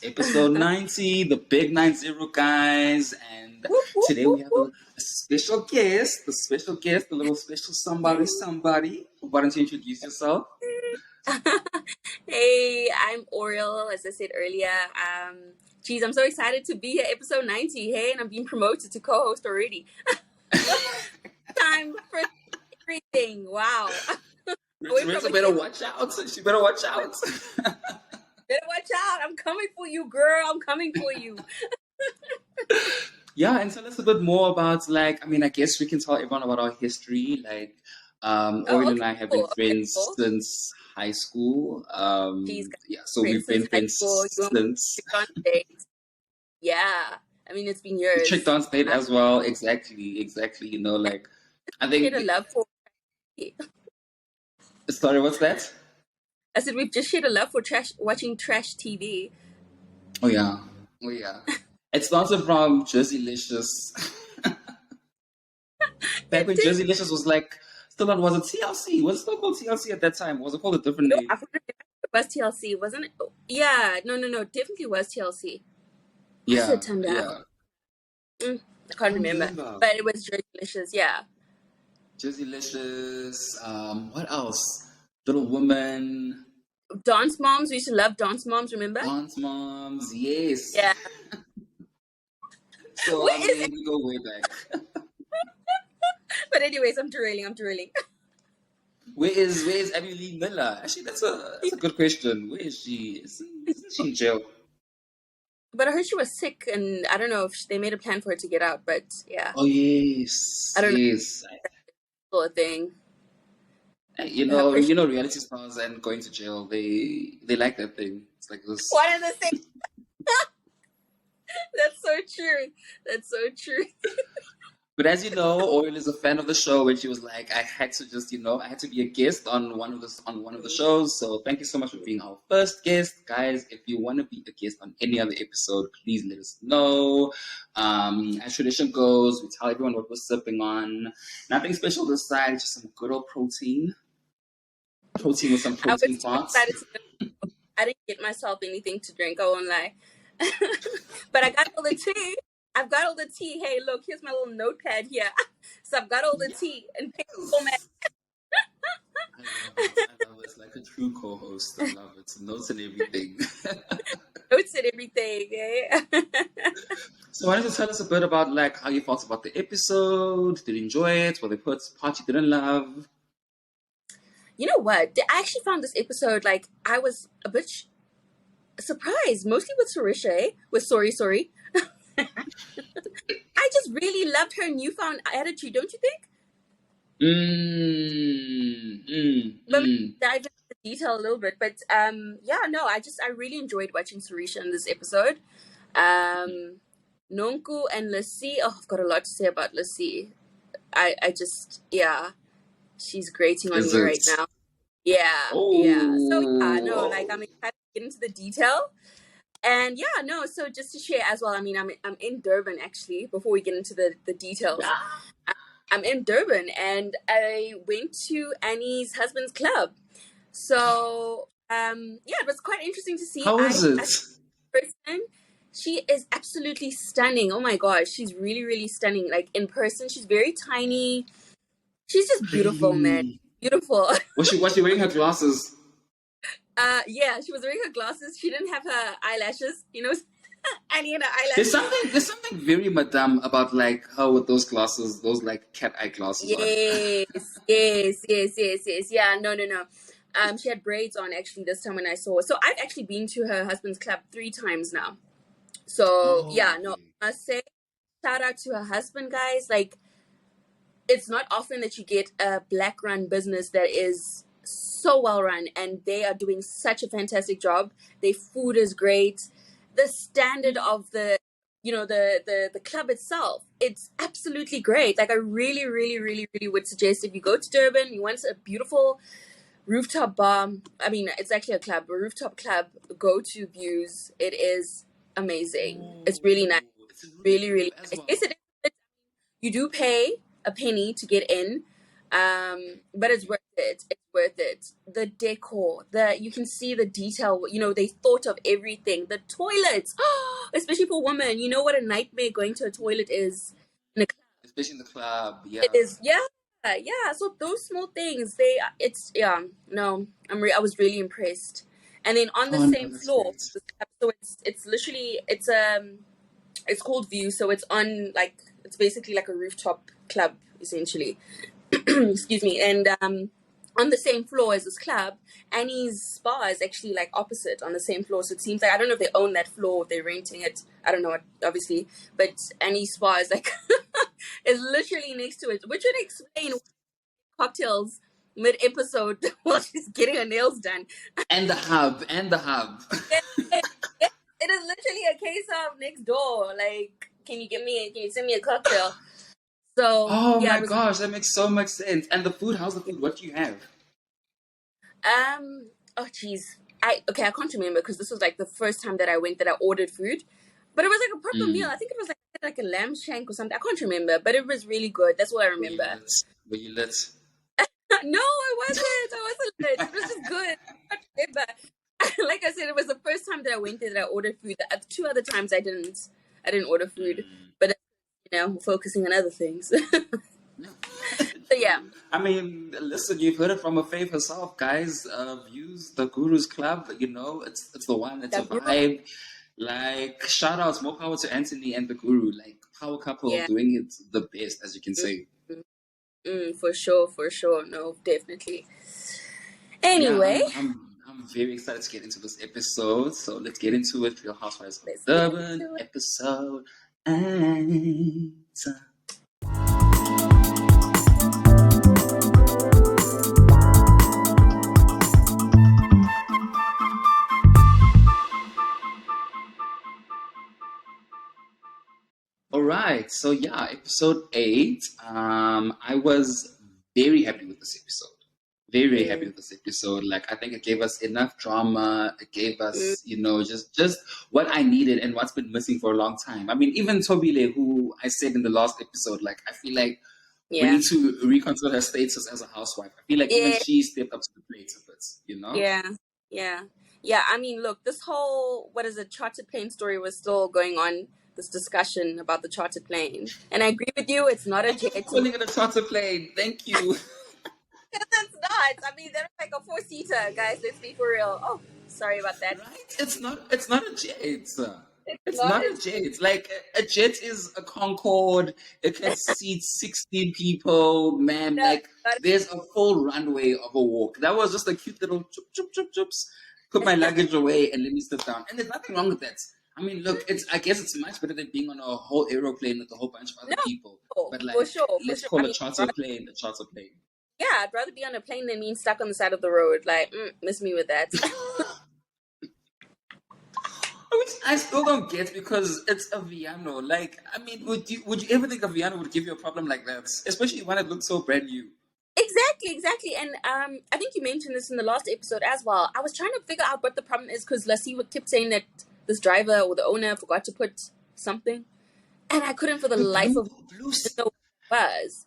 Episode 90, the big 90, guys. And Whoop, whoop, today whoop, we have whoop. a special guest, a little special somebody. Why don't you introduce yourself? Hey, I'm Oriel, as I said earlier. Geez, I'm so excited to be here, episode 90. Hey, and I'm being promoted to co-host already. Time for everything. Wow. Rita better watch out. She better watch out. Better watch out. I'm coming for you, girl. I'm coming for you. Yeah, and tell us a bit more about, like, I mean, I guess we can tell everyone about our history. Like, Oh, Oriel and okay, I have been cool. Okay, friends cool. since high school. Geez, guys, Yeah, so friends we've been since high friends school. You want since. to on dates? Yeah. I mean, it's been Checked years. on state I as well. Exactly. You know, like, I shared think. a love for. Sorry, what's that? I said we've just shared a love for watching trash TV. Oh yeah, oh yeah. It started from Jerseylicious. Back It when did. Jerseylicious was like still on, was it TLC? Was it still called TLC at that time? Was it called a different No, name? I forgot it was TLC, wasn't it? Oh, yeah, no, definitely was TLC. What's Yeah, it turned out? yeah. I I can't can't remember, remember. but it was very delicious. Yeah, Jerseylicious. What else? Little Woman, Dance Moms. We used to love Dance Moms. Remember? Dance Moms. Yes. Yeah. So Where I is mean, it? we go way back. But anyways, I'm derailing. Where is Abby Lee Miller? Actually, that's a good question. Where is she? Isn't she in jail? But I heard she was sick, and I don't know if they made a plan for her to get out. But yeah, Oh yes, I don't know. yes. Still a thing. You Her know, Christian. reality stars and going to jail. They like that thing. It's like this. What are the things? That's so true. That's so true. But as you know, Oriel is a fan of the show, and she was like, I had to just, I had to be a guest on one of the shows. So thank you so much for being our first guest, guys. If you want to be a guest on any other episode, please let us know. As tradition goes, we tell everyone what we're sipping on. Nothing special this side, just some good old protein. Protein with some I was protein too parts. excited to. I didn't get myself anything to drink. I won't lie. But I got all the tea. I've got all the tea. Hey, look, here's my little notepad here. So I've got all the tea and pink format. I love it. It's like a true co-host. I love it. Notes and everything. Notes and everything. Eh? So why don't you tell us a bit about like how you felt about the episode? Did you enjoy it? Were there parts you didn't love? You know what? I actually found this episode, like, I was a bit surprised, mostly with Sarisha, eh? With Sorry. I just really loved her newfound attitude, don't you think? Let me dive into the detail a little bit, but yeah, no, I really enjoyed watching Sarisha in this episode. Nonku and Lassie, oh, I've got a lot to say about Lassie. I just, yeah, she's grating on Is me it? right now. Yeah. So yeah, no, like, I'm excited to get into the detail. And yeah, no, so just to share as well, I mean, I'm in Durban actually, before we get into the details. I'm in Durban and I went to Annie's husband's club. So yeah, it was quite interesting to see. How is it? Person, she is absolutely stunning. Oh my gosh, she's really, really stunning. Like, in person, she's very tiny. She's just beautiful, man. Beautiful. Was she wearing her glasses? Yeah, she was wearing her glasses. She didn't have her eyelashes, Annie and her eyelashes. There's something very madame about like her with those glasses, those like cat eye glasses on. Yes. Yeah, no. She had braids on actually this time when I saw her. So I've actually been to her husband's club 3 times now. So yeah, no, I must say, shout out to her husband, guys. Like, it's not often that you get a black run business that is so well run, and they are doing such a fantastic job. Their food is great. The standard of the club itself, it's absolutely great. Like, I really, really, really, really would suggest, if you go to Durban, you want a beautiful rooftop bar. I mean, it's actually a rooftop club. Go to views. It is amazing. It's really nice. Really, really nice. Yes, it is. You do pay a penny to get in. But it's worth it. It's worth it. The decor, you can see the detail. You know, they thought of everything. The toilets, especially for women. You know what a nightmare going to a toilet is. In a, Especially in the club. Yeah. it is, yeah, yeah. So those small things, it's yeah. No, I was really impressed. And then on the Oh no, same that's floor, great. so it's literally it's called View. So it's on like it's basically like a rooftop club essentially. Excuse me. And on the same floor as this club, Annie's spa is actually like opposite on the same floor. So it seems like I don't know if they own that floor, if they're renting it. I don't know, obviously. But Annie's spa is like is literally next to it, which would explain cocktails mid episode while she's getting her nails done. And the hub. And the hub. It is literally a case of next door. Like, can you send me a cocktail? So Oh yeah, my it was gosh, that makes so much sense. And the food, how's the food? What do you have? oh geez. I can't remember because this was like the first time that I went that I ordered food. But it was like a proper meal. Mm. I think it was like a lamb shank or something. I can't remember, but it was really good. That's what I Were you remember. lit? Were you lit? No, I wasn't. I wasn't lit. It was just good. I can't remember. Like I said, it was the first time that I went there that I ordered food. The two other times I didn't. I didn't order food, Mm. but focusing on other things. No. So yeah, True. I mean, listen, you've heard it from a fave herself, guys. Views the Guru's Club. You know, it's the one. It's a that girl. vibe. Like, shout outs, more power to Anthony and the Guru. Like, power couple Yeah, doing it the best, as you can say. mm, for sure, for sure. No, definitely. Yeah, Anyway, I'm very excited to get into this episode. So let's get into it. Real Housewives of let's get Durban into it. episode 8. All right, so yeah, episode 8. I was very happy with this episode. Very, very happy Mm, with this episode. Like, I think it gave us enough drama. It gave mm, us, just what I needed and what's been missing for a long time. I mean, even Tobile, who I said in the last episode, like, I feel like we yeah, need to reconsider her status as a housewife. I feel like even yeah, she stepped up to the plate a bit. yeah, yeah, yeah. I mean, look, this whole what is it, chartered plane story was still going on. This discussion about the chartered plane, and I agree with you. It's not a Thank you jet. for calling it a charter plane. Thank you. It's not. I mean, they're like a four-seater, guys. Let's be for real. Oh, sorry about that. Right? It's not a jet. It's It's not not a a jet. Like a jet is a Concorde. It can seat 16 people, man. no, Like not there's a full runway of a walk. That was just a cute little chup chup chup chups. Put my luggage away and let me sit down. And there's nothing wrong with that. I mean, look, I guess it's much better than being on a whole aeroplane with a whole bunch of other people. no, But for like, sure, for let's sure. call I a mean, charter plane a charter plane. yeah, I'd rather be on a plane than being stuck on the side of the road. Like, miss me with that. Which I still don't get because it's a Viano. Like, I mean, would you ever think a Viano would give you a problem like that? Especially when it looks so brand new. Exactly, exactly. And I think you mentioned this in the last episode as well. I was trying to figure out what the problem is because Lassie kept saying that this driver or the owner forgot to put something, and I couldn't for the The life blue of blue me know what it was.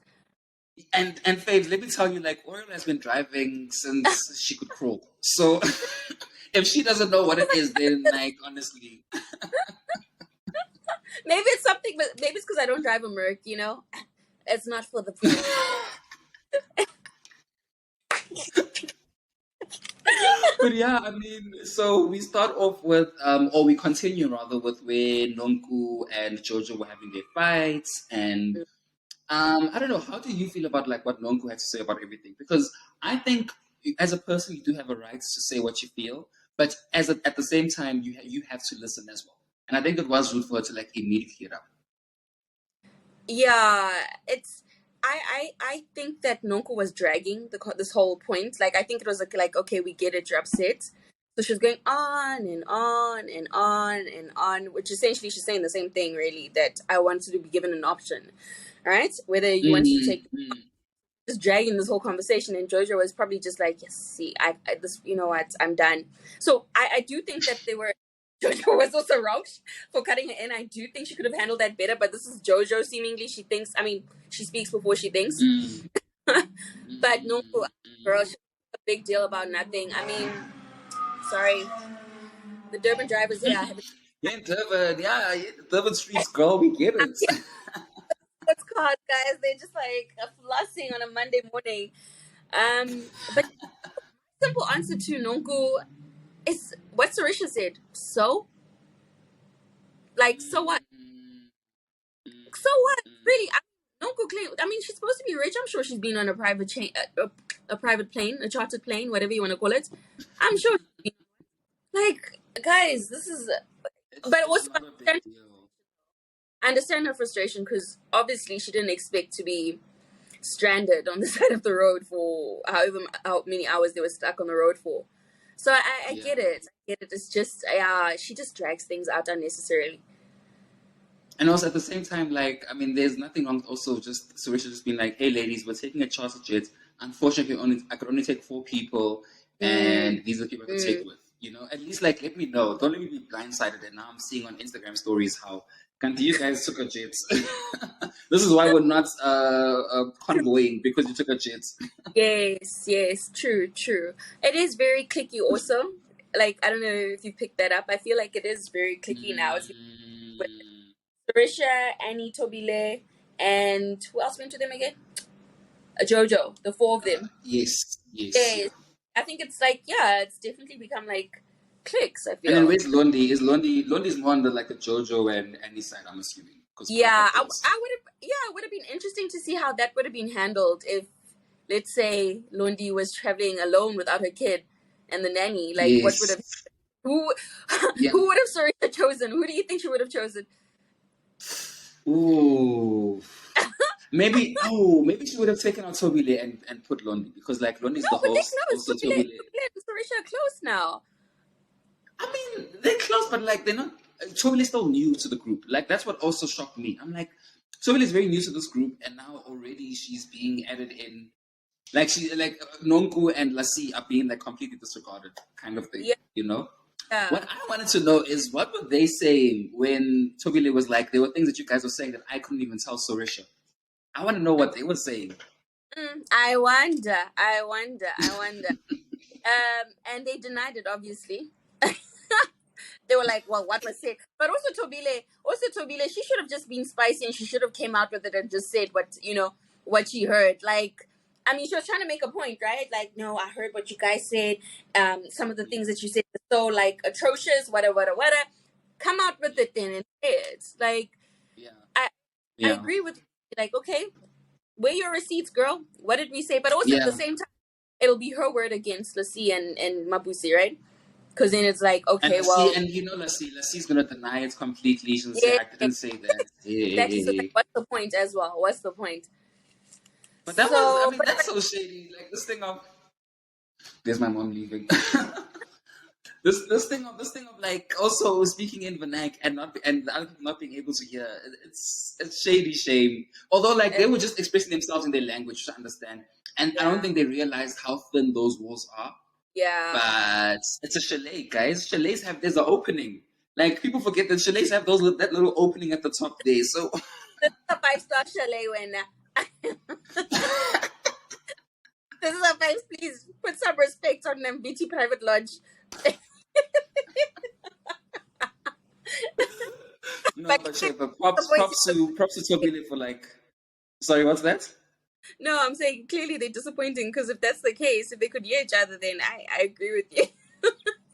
and Faves, let me tell you, like Oriel has been driving since she could crawl. So if she doesn't know what it is, then like honestly. Maybe it's something, but maybe it's because I don't drive a Merc. It's not for the poor. But yeah, I mean, so we start off with, or we continue rather with where Nonku and Jojo were having their fights, and I don't know. How do you feel about like what Nonku had to say about everything? Because I think as a person, you do have a right to say what you feel, but at the same time, you have to listen as well. And I think it was rude for her to like immediately get up. Yeah, it's. I think that Nonko was dragging this whole point. Like, I think it was like okay, we get it, you're upset. So she was going on and on and on and on, which essentially she's saying the same thing, really, that I wanted to be given an option, right? Whether you want to take Mm-hmm. just dragging this whole conversation, and Jojo was probably just like, yes, see, I this, you know what, I'm done. So I do think that they were. Jojo was also wrong for cutting her in. I do think she could have handled that better, but this is Jojo. Seemingly, she thinks. I mean, she speaks before she thinks. Mm. But no, girl, Mm. she a big deal about nothing. I mean, sorry, the Durban drivers here have Yeah, in Durban, yeah, the Durban streets, girl, we get it. what's called, guys. They're just like flossing on a Monday morning. But simple answer to Nonku is what Sarisha said. So, like, so what? Mm, mm, So what? mm. Really? Nonku claim. I mean, she's supposed to be rich. I'm sure she's been on a private chain, a private plane, a chartered plane, whatever you want to call it. I'm sure. Like, guys, this is. But It's also, not a big deal. I understand her frustration because obviously she didn't expect to be stranded on the side of the road for however how many hours they were stuck on the road for. So I Yeah. get it. I get it. It's just, yeah, she just drags things out unnecessarily. And also at the same time, like, I mean, there's nothing wrong with also just Suresh just being like, hey ladies, we're taking a charter jet. Unfortunately, I could only take 4 people, Mm, and these are the people I could mm. take with. You know, at least like let me know. Don't let me be blindsided. And now I'm seeing on Instagram stories how can you guys took a jet. This is why we're not convoying because you took a jet. Yes, yes, true, true. It is very clicky also. Like, I don't know if you picked that up. I feel like it is very clicky now. It's with Mm, Sarisha, Annie, Tobile, and who else went to them again? Jojo, the four of them. yes, yes, Yes. yeah. I think it's like, yeah, it's definitely become like clicks, I And then feel. where's Londi? Is Londi's more on the like the JoJo and Annie side, I'm assuming, because both Yeah, of those. I would have, yeah, it would have been interesting to see how that would have been handled if, let's say, Lundi was traveling alone without her kid and the nanny. Like, what would Yes. have, who, Yeah. who would have Sarita chosen? Who do you think she would have chosen? Ooh. Maybe. Oh, maybe she would have taken out Tobile and put Londi because like No, Londi's the but they host. close. Also Tobile. Tobile and Sarisha are close now. I mean, they're close, but like they're not. Tobile is still new to the group. Like that's what also shocked me. I'm like, Tobile is very new to this group, and now already she's being added in. Like she like Nonku and Lassie are being like completely disregarded, kind of thing. Yeah, You know. What yeah. I wanted to know is what were they saying when Tobile was like, there were things that you guys were saying that I couldn't even tell Sorisha. I want to know what they were saying. I wonder, I wonder, I wonder. And they denied it, obviously. They were like, well, what was said? But also Tobile, she should have just been spicy and she should have came out with it and just said what she heard. Like, I mean, she was trying to make a point, right? Like, no, I heard what you guys said. Some of the Yeah, things that you said are so like atrocious, whatever. Come out with yeah, it then and say it. Like, yeah, I I yeah, agree with you. Like, okay, where your receipts, girl? What did we say? But also at the yeah. same time, it'll be her word against Lassie and Mabusi, right? Because then it's like, And okay, Lassie, well, and you know Lassie's gonna deny it completely. She'll say, yeah, I didn't say that. Hey, hey, exactly. hey, So like, hey. what's the point as well? What's the point? But that was, I So, mean, but that's so shady. Like this thing of, there's my mom leaving. This thing of like also speaking in vernac and the other people not being able to hear. It's shady shame. Although like they were just expressing themselves in their language to understand, and I don't yeah, think they realized how thin those walls are. yeah. But it's a chalet, guys. Chalets have there's an opening. Like people forget that chalets have that little opening at the top there. So This is a five-star chalet when this is a five. Please put some respect on them. BT Private Lodge. no, But but clearly shit, but props to Tobile for like. Sorry, what's that? no, I'm saying clearly they're disappointing because if that's the case, if they could hear each other, then I agree with you.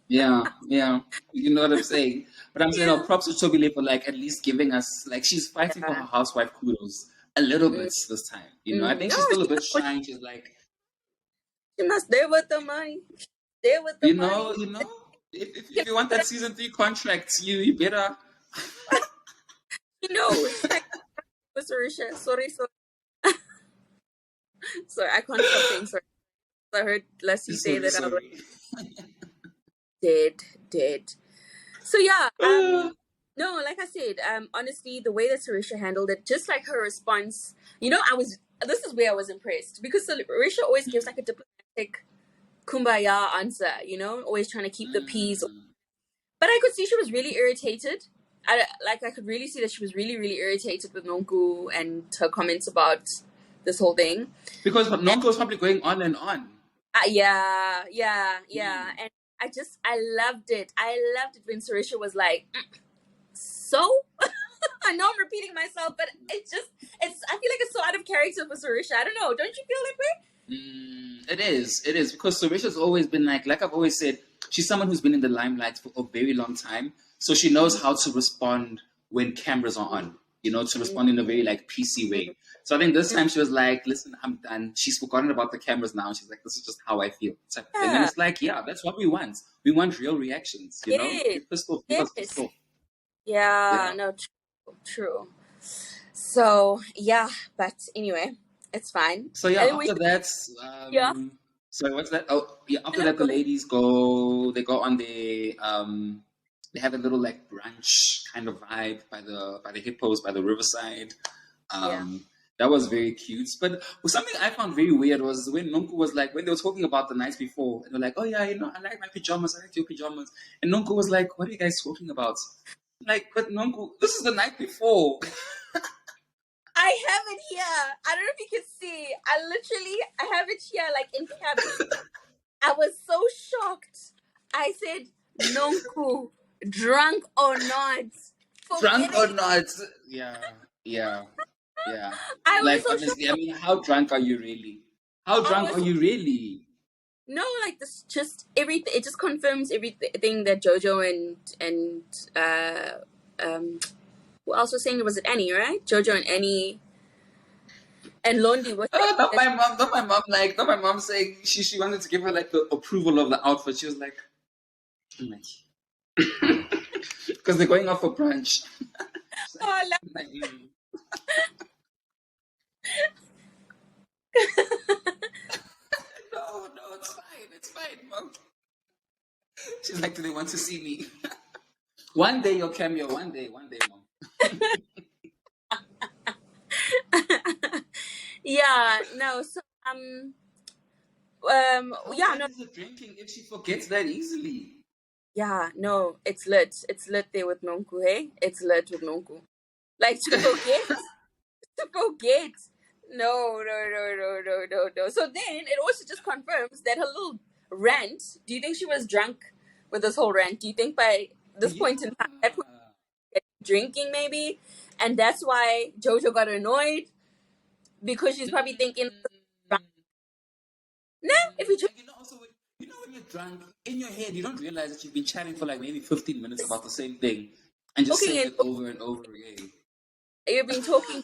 Yeah, yeah. You know what I'm saying? But I'm saying, no, Yeah. props to Toby for like at least giving us like she's fighting for her Yeah. housewife kudos a little Mm, bit this time. You know, I mm. think No, she's still a she, bit shy. And she's like, she must stay with the money. Stay with the you money. know, you know, if you want that season 3 contract, you better. You know, Sarisha. Sorry. Sorry, I can't stop saying sorry. I heard Lassie say Sorry, that I was sorry. dead. So yeah, Uh, no, like I said, honestly, the way that Sarisha handled it, just like her response, this is where I was impressed because Sarisha always gives like a diplomatic kumbaya answer, always trying to keep the peace. mm, But I could see she was really irritated. I could really see that she was really, really irritated with Nonku and her comments about this whole thing. Because Nonko's probably going on and on. Yeah, Mm. and I loved it. I loved it when Sarisha was like, so. I know I'm repeating myself, but I feel like it's so out of character for Sarisha. I don't know. Don't you feel that way? It is. It is because Sarisha's always been like I've always said, she's someone who's been in the limelight for a very long time, so she knows how to respond when cameras are on. To respond in a very like PC way. So I think this time she was like, "Listen, I'm done." She's forgotten about the cameras now. She's like, "This is just how I feel," type of thing. And Yeah. it's like, yeah, that's what we want. We want real reactions. Yes. Get pissed off. Give us pissed Yes. off. Yeah. Yeah. No. True. So yeah, but anyway, it's fine. So yeah, And then we. after that, Yeah. sorry, what's that? Oh, yeah. After No. that, the Go ahead. ladies go. They go on they have a little like brunch kind of vibe by the hippos by the riverside. Yeah. Um, that was very cute. But something I found very weird was when Nonku was like when they were talking about the night before, and they're like, "Oh yeah, I like my pajamas. I like your pajamas." And Nonku was like, "What are you guys talking about?" Like, but Nonku, this is the night before. I have it here. I don't know if you can see. I have it here, like in caps. I was so shocked. I said, Nonku, drunk or not, Drunk forget or it. not? Yeah, yeah, yeah. I was Like so honestly, I shocked. mean, how drunk are you really? How I drunk are was you really? no, like this, just everything. It just confirms everything that Jojo and who else was saying? Was it Annie, right? Jojo and Annie and Londi was saying Not that. my mom. Not my mom saying she wanted to give her like the approval of the outfit. She was like, because they're going out for brunch. Oh, Like, no, it's fine, mom. She's like, do they want to see me? One day you'll cameo. One day, mom. yeah, no. So How yeah, bad no. is the drinking if she forgets that easily? Yeah, no, it's lit. It's lit there with Nonku, hey? It's lit with Nonku. Like to forget, to forget. No, no, no, no, no, no, no. So then it also just confirms that her little rant. Do you think she was drunk with this whole rant? Do you think by this Yeah. point in time, that point drinking maybe, and that's why Jojo got annoyed because she's probably thinking, nah, if you drink, And also when you're drunk in your head, you don't realize that you've been chatting for like maybe 15 minutes about the same thing and just talking saying and it over and over again. you've been talking,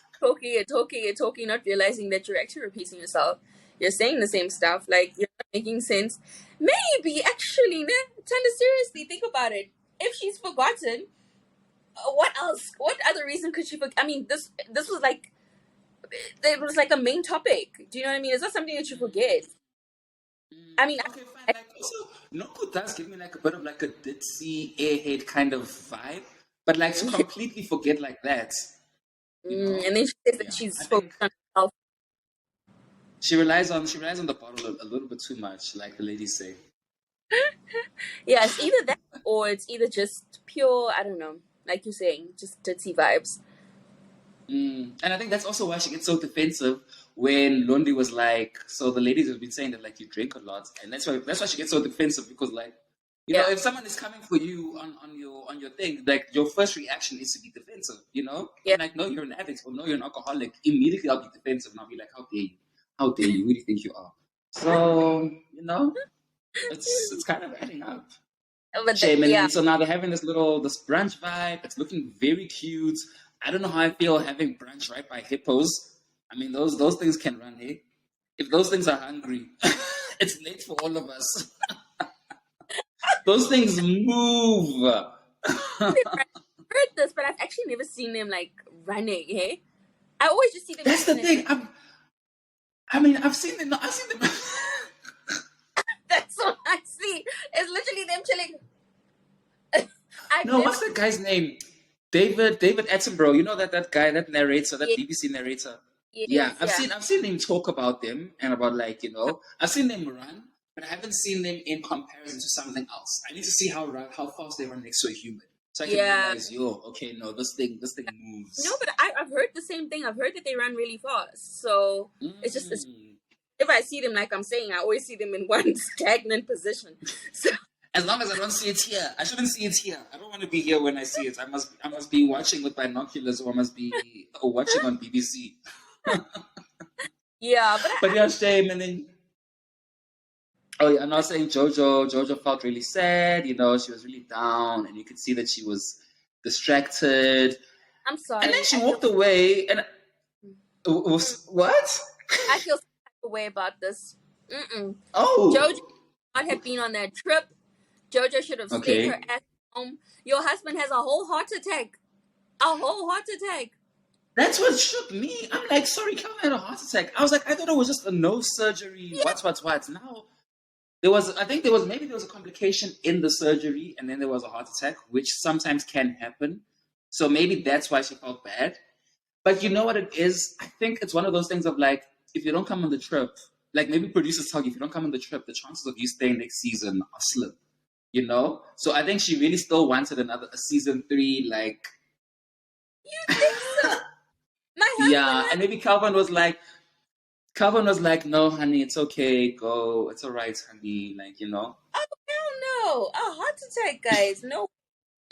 not realizing that you're actually repeating yourself. You're saying the same stuff, like you're not making sense. Maybe actually, Tanda, seriously, think about it. If she's forgotten, what else? What other reason could she forget? I mean, this was like it was like a main topic. Do you know what I mean? It's not something that you forget. I mean, Okay, fine. Like also, Noko does give me like a bit of like a ditzy airhead kind of vibe, but like to completely forget like that, and then she says that Yeah, I she's think focused on herself. she relies on the bottle a little bit too much, like the ladies say. Yeah, it's either that or it's either just pure, I don't know, like you're saying, just ditzy vibes. And I think that's also why she gets so defensive when Londi was like, so the ladies have been saying that like you drink a lot, and that's why she gets so defensive because like, Yeah, if someone is coming for you on your thing, like your first reaction is to be defensive. yeah. I'm like, no, you're an addict or no, you're an alcoholic. Immediately I'll be defensive and I'll be like, how dare you? How dare you? Who do you think you are? So it's kind of adding up. But Shame. And yeah, then so now they're having this brunch vibe. It's looking very cute. I don't know how I feel having brunch right by hippos. I mean, those things can run, hey? If those things are hungry, it's late for all of us. Those things move. I've heard this, but I've actually never seen them like running. Hey, I always just see them That's the eating. thing. I've seen them. I've seen them. That's all I see. It's literally them chilling. I've No, never. what's that guy's name? David Attenborough. You know that guy, that narrator, that Yes, BBC narrator. Yeah, yes, I've yeah. seen him talk about them and about like I've seen them run, but I haven't seen them in comparison to something else. I need to see how fast they run next to a human. So I can Yeah. realize, yo, okay, no, this thing No, moves. but I've heard the same thing. I've heard that they run really fast. So it's Mm. if I see them, like I'm saying, I always see them in one stagnant position. So As long as I don't see it here, I shouldn't see it here. I don't want to be here when I see it. I must be watching with binoculars, or I must be watching on BBC. yeah, but But yeah, shame. And then, oh yeah, I'm not saying Jojo felt really sad. You know, she was really down, and you could see that she was distracted. I'm And then sorry. she walked away, and what? I feel some type of way about this. Oh, Jojo should not have been on that trip. Jojo should have stayed her okay. ass home. Your husband has a whole heart attack. A whole heart attack. That's what shook me. I'm like, sorry, Calvin had a heart attack. I was like, I thought it was just a nose surgery. Yeah. What? Now there was, I think there was maybe there was a complication in the surgery, and then there was a heart attack, which sometimes can happen. So maybe that's why she felt bad. But you know what it is? I think it's one of those things of like, if you don't come on the trip, like maybe producers tell you, if you don't come on the trip, the chances of you staying next season are slim. You know? So I think she really still wanted a season 3, like. You think so? My Yeah, husband and maybe Calvin was like, no, honey, it's okay, go, it's all right, honey, like, you know. oh hell no. A heart attack, guys. No.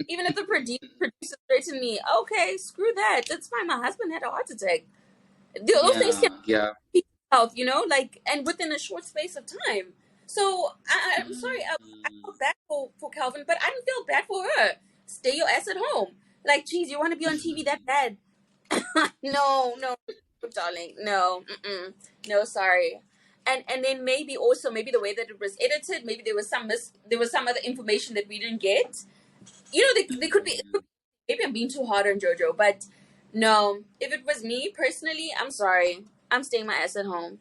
Even if the producer threatened me, okay, screw that. That's fine. My husband had a heart attack. Those things can Yeah. health, like, and within a short space of time. So I'm sorry, I felt bad for Calvin, but I didn't feel bad for her. Stay your ass at home. Like, geez, you want to be on TV that bad? No, darling, no, no, sorry. And then maybe the way that it was edited, maybe there was some other information that we didn't get. They could be. Maybe I'm being too hard on JoJo, but no. If it was me personally, I'm sorry. I'm staying my ass at home.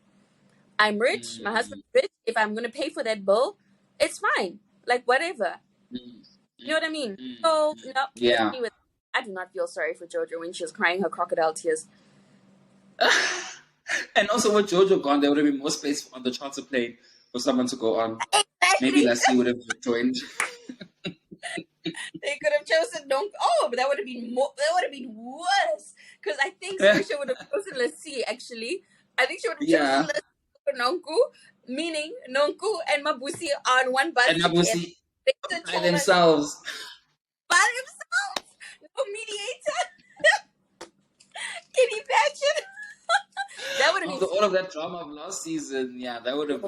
I'm rich. My husband's rich. If I'm gonna pay for that bill, it's fine. Like whatever. You know what I mean? So no, Yeah. I do not feel sorry for JoJo when she was crying her crocodile tears. And also with Jojo gone, there would have been more space on the charter plane for someone to go on. Maybe Exactly. Lassie would have joined. They could have chosen Nonku. Oh, but that would have been more. That would have been worse. Because I think Saoirse would have chosen Lassie. Actually, I think she would have chosen Lassie for Nonku, meaning Nonku and Mabusi are on one bus And together. Mabusi by themselves. By themselves. No mediator. Can you imagine? That would have been After all of that drama of last season, yeah, that would have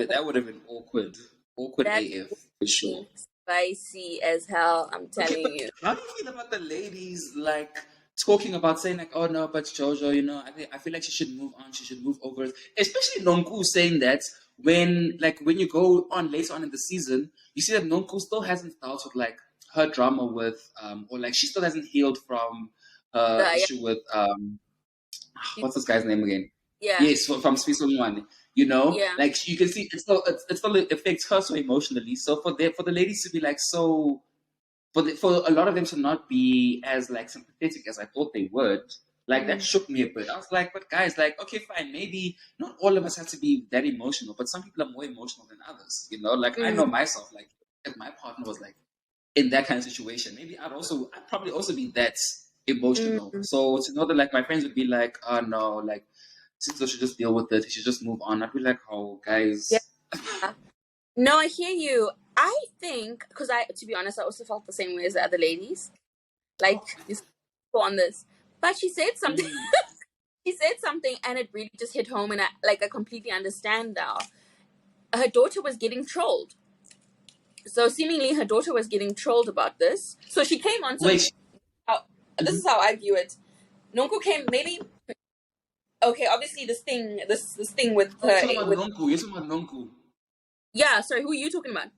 been awkward. Awkward AF for sure. Spicy as hell, I'm telling you. How do you feel about the ladies like talking about saying like, oh no, but Jojo, I feel like she should move on, she should move over, especially Nonku saying that when you go on later on in the season, you see that Nonku still hasn't dealt with like her drama with or like she still hasn't healed from her issue with what's this guy's name again? Yeah. Yes, from season 1. Yeah. Like you can see it still affects her so emotionally. So for the ladies to be like so, for a lot of them to not be as like sympathetic as I thought they would, like that shook me a bit. I was like, but guys, like, okay, fine, maybe not all of us have to be that emotional, but some people are more emotional than others. Like I know myself, like if my partner was like in that kind of situation, maybe I'd probably also be that emotional. So to know that like my friends would be like, oh no, like Sister should just deal with it. He should just move on. I'd be like, oh, guys. Yeah. No, I hear you. I think, because to be honest, I also felt the same way as the other ladies. Like, you go on this. But she said something. She said something, and it really just hit home, and I completely understand now. Her daughter was getting trolled. So seemingly her daughter was getting trolled about this. So she came on. So this is how I view it. Nonku came, maybe... Okay, obviously this thing with her... You're talking about Nonku. Yeah, sorry, who are you talking about?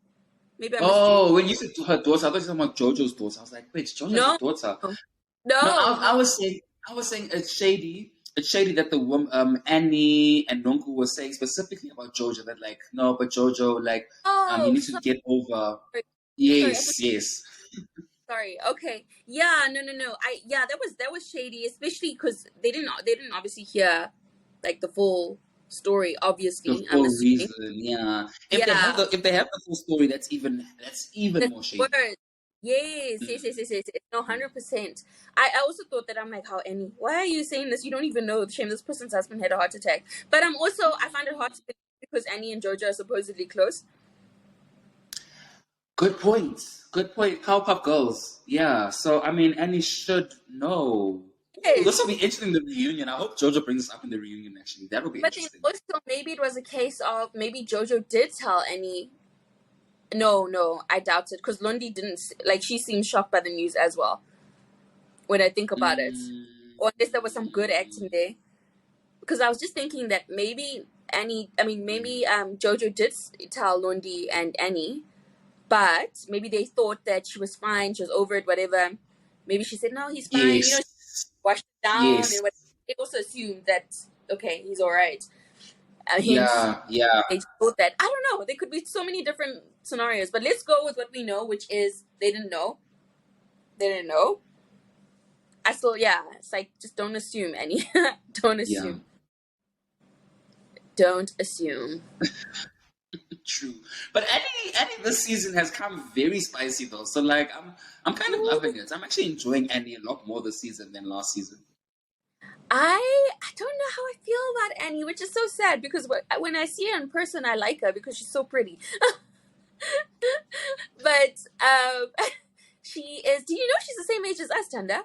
Maybe I missed you. When you said her daughter, I thought you were talking about Jojo's daughter. I was like, wait, Jojo's daughter? No. I was saying it's shady. It's shady that the woman, Annie and Nonku were saying specifically about Jojo that like, no, but Jojo, like, you need to get over. Yes. Sorry. Okay. Yeah. No. That was shady, especially because they didn't obviously hear like the full story. Obviously, the full reason. Yeah. If they have the full story, that's even more shady. Yes. No, 100%. I also thought that I'm like, how Annie? Why are you saying this? You don't even know. Shame this person's husband had a heart attack. But I'm also I find it hard to believe because Annie and Jojo are supposedly close. Good point. Good point. Powerpuff Girls. Yeah. So I mean, Annie should know. Ooh, this Yes. will be interesting in the reunion. I hope Jojo brings this up in the reunion. Actually, that will be But then interesting. also maybe it was a case of maybe Jojo did tell Annie. No, I doubt it because Lundi didn't like. She seemed shocked by the news as well. When I think about it, Mm, or unless there was some good acting there. Because I was just thinking that maybe Annie. I mean, maybe Jojo did tell Lundi and Annie, but maybe they thought that she was fine. She was over it. Whatever. Maybe she said no, he's fine. yes. She washed it down Yes. and what. They also assumed that okay, he's all right. Hence, Yeah. Yeah. they thought that. I don't know. There could be so many different scenarios, but let's go with what we know, which is they didn't know. They didn't know. I still, yeah. It's like just don't assume any. Don't Yeah. assume. Don't assume. True. But Annie this season has come very spicy though. So like I'm kind of loving it. I'm actually enjoying Annie a lot more this season than last season. I don't know how I feel about Annie, which is so sad because when I see her in person, I like her because she's so pretty. But she is. Do you know she's the same age as us, Tanda?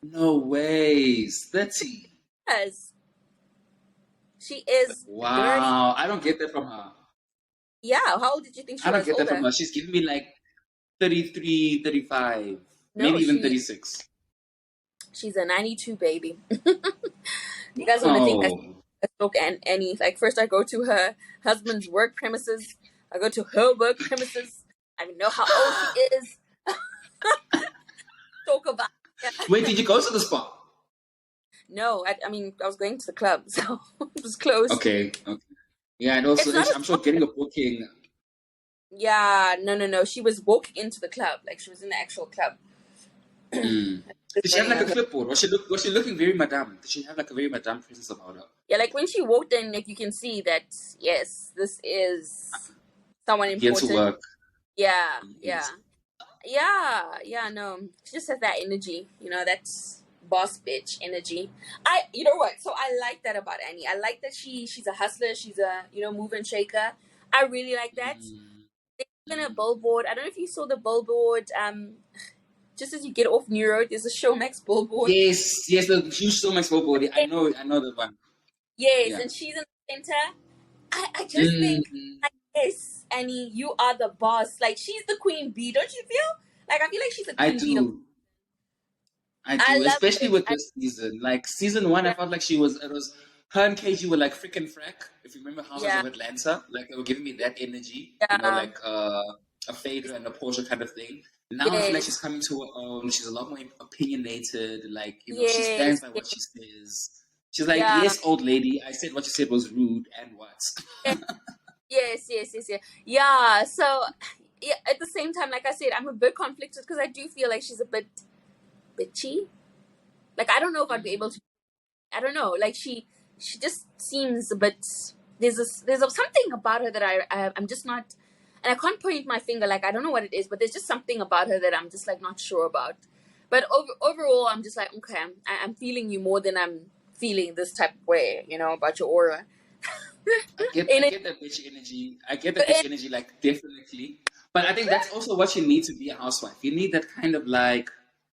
No ways. 30. Yes, she is 30. Wow. I don't get that from her. Yeah. How old did you think she I don't was get that from older? her. She's giving me like 33, 35, No, maybe even 36. she's a 92 baby. You guys want to think I Oh. stalk Annie? Like first, I go to her husband's work premises. I go to her work premises. I know how old she is. Talk about. Yeah. Wait, did you go to the spa? No, I mean I was going to the club, so it was closed. Okay. Okay. Yeah, and also It's not a I'm sure spa. getting a booking. Yeah, no. She was walking into the club, like she was in the actual club. Mm. This Did she have morning, like I a was like, clipboard? Was she looking very madame? Did she have like a very madame presence about her? yeah, like when she walked in, like you can see that yes, this is someone Here to important. work. Yeah, yeah. Yes. Yeah, no. She just has that energy, that's boss bitch energy. You know what? So I like that about Annie. I like that she's a hustler. She's a, move and shaker. I really like that. Mm. Even a Mm. billboard. I don't know if you saw the billboard. Just as you get off New Road, there's a Showmax billboard. Yes, the huge Showmax body. I know the one. Yes, Yeah. and she's in the center. I just think, Mm. like, yes, Annie, you are the boss. Like, she's the queen bee, don't you feel? Like, I feel like she's a I queen bee. do. I I do, love especially it. with this season. Like season one, I Yeah, felt like it was her and KG were like frick and frack. If you remember Houses yeah, of Atlanta, like they were giving me that energy, yeah. like a Phaedra and a Portia kind of thing. Now I feel like Yes, she's coming to her own. She's a lot more opinionated. Like she yes, stands by what yes, she says. She's like, yeah. yes, old lady, I said what you said was rude, and what? Yes. Yeah, so, yeah, at the same time, like I said, I'm a bit conflicted because I do feel like she's a bit bitchy. Like, I don't know if I'd be able to. I don't know. Like she just seems a bit. There's something about her that I'm just not, and I can't point my finger. Like I don't know what it is, but there's just something about her that I'm just like not sure about. But overall, I'm just like okay, I'm feeling you more than I'm feeling this type of way, about your aura. I And it, get that bitch energy. I get that bitch energy, like definitely. But I think that's also what you need to be a housewife. You need that kind of like,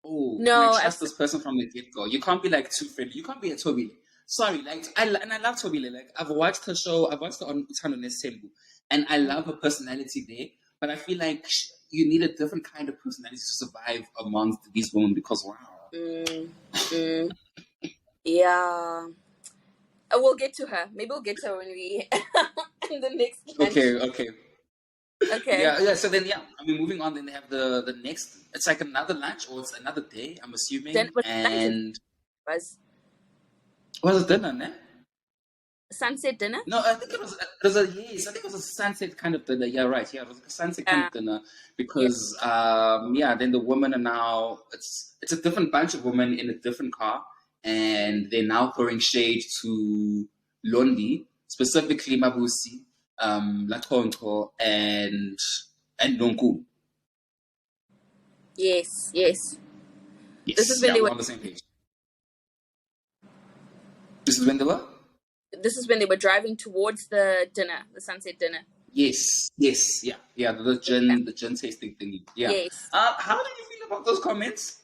oh, can I no, trust this person from the get go? You can't be like too friendly. You can't be a Toby. Sorry, like I love Toby. Like I've watched her show. I've watched her on Utano Nesembu, and I love her personality there. But I feel like you need a different kind of personality to survive amongst these women because wow. mm, mm, yeah. We'll get to her. Maybe we'll get to her when we in the next lunch. Okay. Okay. Yeah. So then, yeah. I mean, moving on. Then they have the next. It's like another lunch, or it's another day. I'm Then assuming. was lunch And was was it dinner? Ne? sunset dinner. No, I think it was a yes. I think it was a sunset kind of dinner. Yeah, right. Yeah, it was like a sunset kind Yeah. of dinner Yeah. because yeah. Then the women are now it's a different bunch of women in a different car, and they're now throwing shade to Londi, specifically Mabusi, Latonto, and And Nonku. Yes. This is Yes, when yeah, they we're were. on the same page. This is when they were? This is when they were driving towards the dinner, the sunset dinner. Yes, yeah. Yeah. The gin tasting thingy. Yeah. Yes. How do you feel about those comments?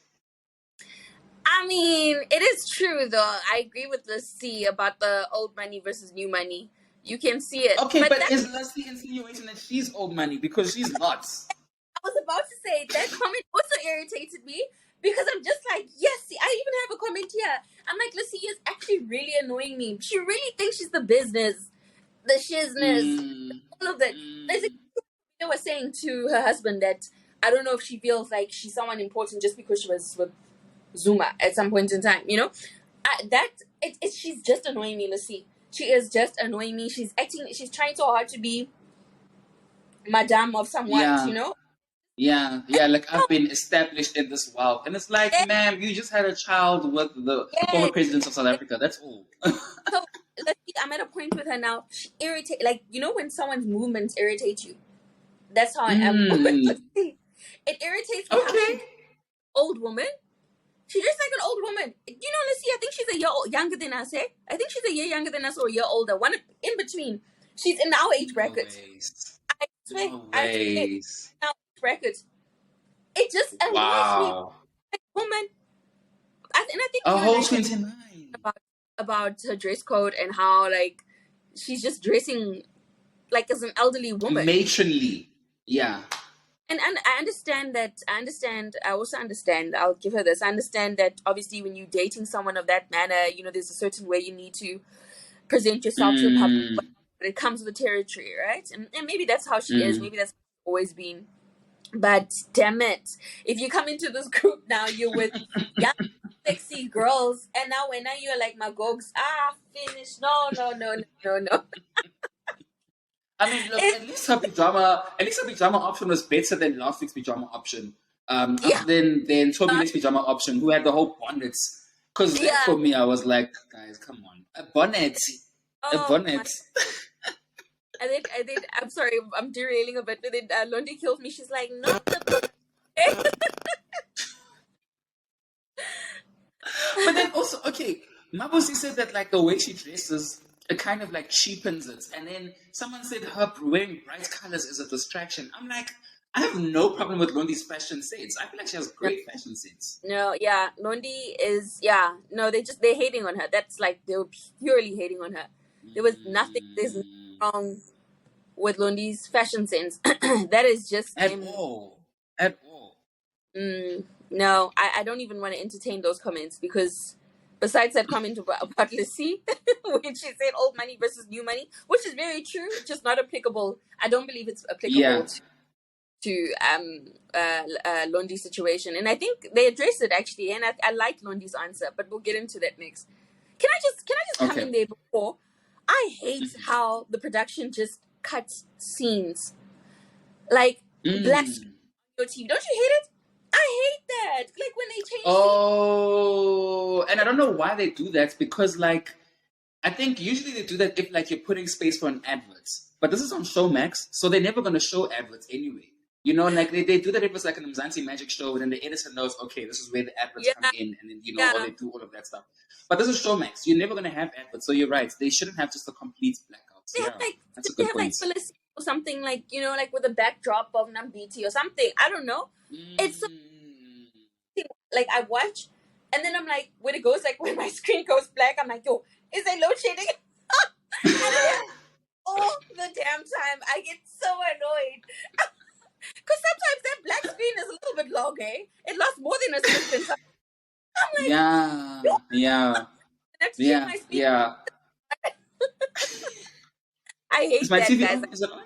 I mean, it is true though. I agree with the C about the old money versus new money. You can see it, Okay, but but that is Leslie insinuating that she's old money because she's not? I was about to say that comment also irritated me because I'm just like, yes, see, I even have a comment here. I'm like, Lucy is actually really annoying me. She really thinks she's the business, the shizness, Mm, all of that. There's a mm, they were saying to her husband that I don't know if she feels like she's someone important just because she was with Zuma at some point in time, you know? She's just annoying me, Lucy. She is just annoying me. She's trying so hard to be madame of somewhat, you yeah, know? yeah. Like I've been established in this wealth, and it's like, Yes, ma'am, you just had a child with the former yes. president of South Africa. That's all. So let's see, I'm at a point with her now. She irritate like you know when someone's movements irritate you. That's how I am with Mm, Lucy. It irritates me how okay. she old woman. She dressed like an old woman. You know, Lucy, I think she's a year younger than us, eh? I think she's a year younger than us or a year older. One in between. She's in our age No bracket. ways. No I swear, ways. our age bracket. It just annoys me, Wow. woman. And I think A you and whole I talked 29. about her dress code and how like she's just dressing like as an elderly woman. Matronly. Yeah. And I understand that. I also understand. I'll give her this. I understand that obviously when you're dating someone of that manner, you know, there's a certain way you need to present yourself to the public, Mm, but it comes with the territory, right? And maybe that's how she is. mm. Maybe that's how she's always been. But damn it, if you come into this group now, you're with young, sexy girls, and now when now you're like my gogs, finish. No. I mean, look, It's at least her pajama option was better than last week's pajama option. yeah, Than Toby Lake's pajama option, who had the whole bonnets. Because that yeah. for me, I was like, guys, come on, a bonnet, a Oh my. bonnet. I did. I'm sorry, I'm derailing a bit, but then Londi kills me. She's like, not the bonnet. But then also, okay, Mabusi said that like the way she dresses, it kind of like cheapens it. And then someone said her wearing bright colors is a distraction. I'm like, I have no problem with Londi's fashion sense. I feel like she has No, great fashion sense. no, yeah, Londi is no. They're hating on her. That's like they were purely hating on her. There was nothing. There's nothing Mm, wrong with Londi's fashion sense. That is just at them. all. At all. No, I don't even want to entertain those comments because besides that comment about Lissy, when she said old money versus new money, which is very true, just not applicable. I don't believe it's applicable Yeah. to Londi's situation, and I think they addressed it actually, and I like Londi's answer, but we'll get into that next. Can I just come Okay. in there before? I hate how the production just cuts scenes like black screen Mm. on your TV. Don't you hate it? I hate that. Like when they change scenes. Oh, and I don't know why they do that because, like, I think usually they do that if, like, you're putting space for an advert. But this is on Showmax, so they're never going to show adverts anyway. You know, like, they do that if it's like an Mzansi Magic show, and then the editor knows, okay, this is where the adverts Yeah, come in, and then, you know, or yeah. they do all of that stuff. But this is Showmax. You're never going to have adverts, so you're right. They shouldn't have just a complete blackout. They have Yeah, like that's a they good have like point. Phyllis or something like like with a backdrop of Nambiti or something. I don't know. It's so Mm. like I watch, and then I'm like, when it goes like when my screen goes black, I'm like, yo, is it load shedding? And then all the damn time, I get so annoyed because sometimes that black screen is a little bit long, eh? It lasts more than a second. So I'm like, yo, Yeah, yeah, I have to check yeah, my speed. yeah. I Is hate my that, TV guys. on? Is it on?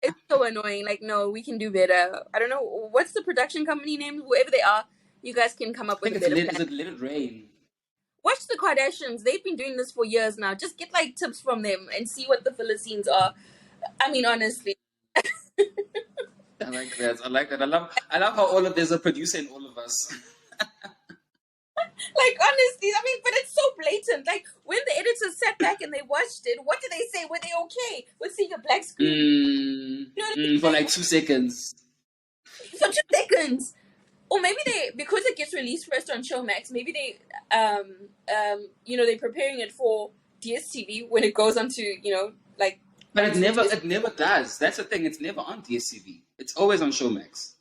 It's so annoying. Like, no, we can do better. I don't know what's the production company name. Whoever they are, you guys can come up I with think a it's better lit. Is plan. it Let It Rain? Watch the Kardashians. They've been doing this for years now. Just get like tips from them and see what the Philistines are. I mean, honestly, I like that. I like that. I love how all of there's a producer in all of us. like honestly, I mean, but it's so blatant. Like when the audiences sat back and they watched it, what did they say? Were they okay with seeing a black screen? You know what I mean? For like 2 seconds. For 2 seconds. Or maybe because it gets released first on Showmax, maybe they, they're preparing it for DSTV when it goes onto, like. But it never does. That's the thing. It's never on DSTV. It's always on Showmax.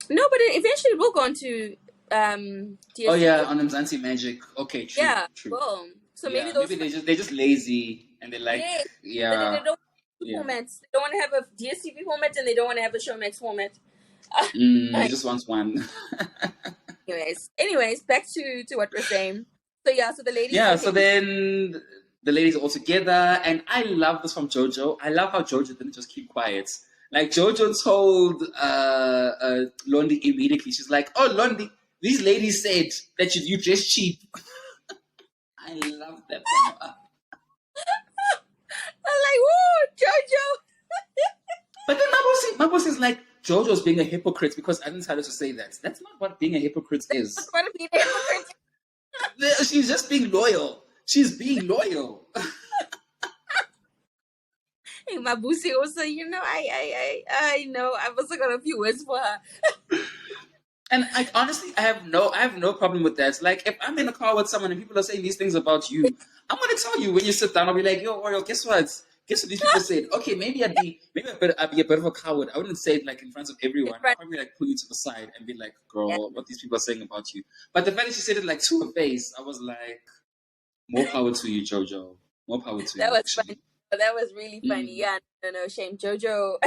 No, but eventually it will go onto DSTV. Oh yeah, on Mzansi Magic. Okay, true. Yeah, true. boom. So yeah, maybe they're just lazy and they're like, yeah. They don't formats. They don't want to have a DSTV format and they don't want to have a Showmax format. They just want one. Anyways, back to what we're saying. So so the ladies. Yeah, so then the ladies are all together, and I love this from JoJo. I love how JoJo didn't just keep quiet. Like JoJo told Londi immediately. She's like, "Oh, Londi, these ladies said that you dress cheap." I love that from her. I'm like, whoa, JoJo. But then my boss is like, JoJo's being a hypocrite because I didn't tell her to say that. That's not what being a hypocrite is. That's what being a hypocrite is. She's just being loyal. She's being loyal. Hey, Mabusi also, I know. I've also got a few words for her. And honestly, I have no problem with that. Like, if I'm in a car with someone and people are saying these things about you, I'm gonna tell you when you sit down. I'll be like, yo, Oriel, guess what? Guess what these people said? Okay, maybe I'd be a bit of a coward. I wouldn't say it like in front of everyone. I'd probably like pull you to the side and be like, girl, what these people are saying about you. But the fact that she said it like to her face, I was like, more power to you, JoJo. More power to you. That was funny. That was really funny. Yeah, no shame, JoJo.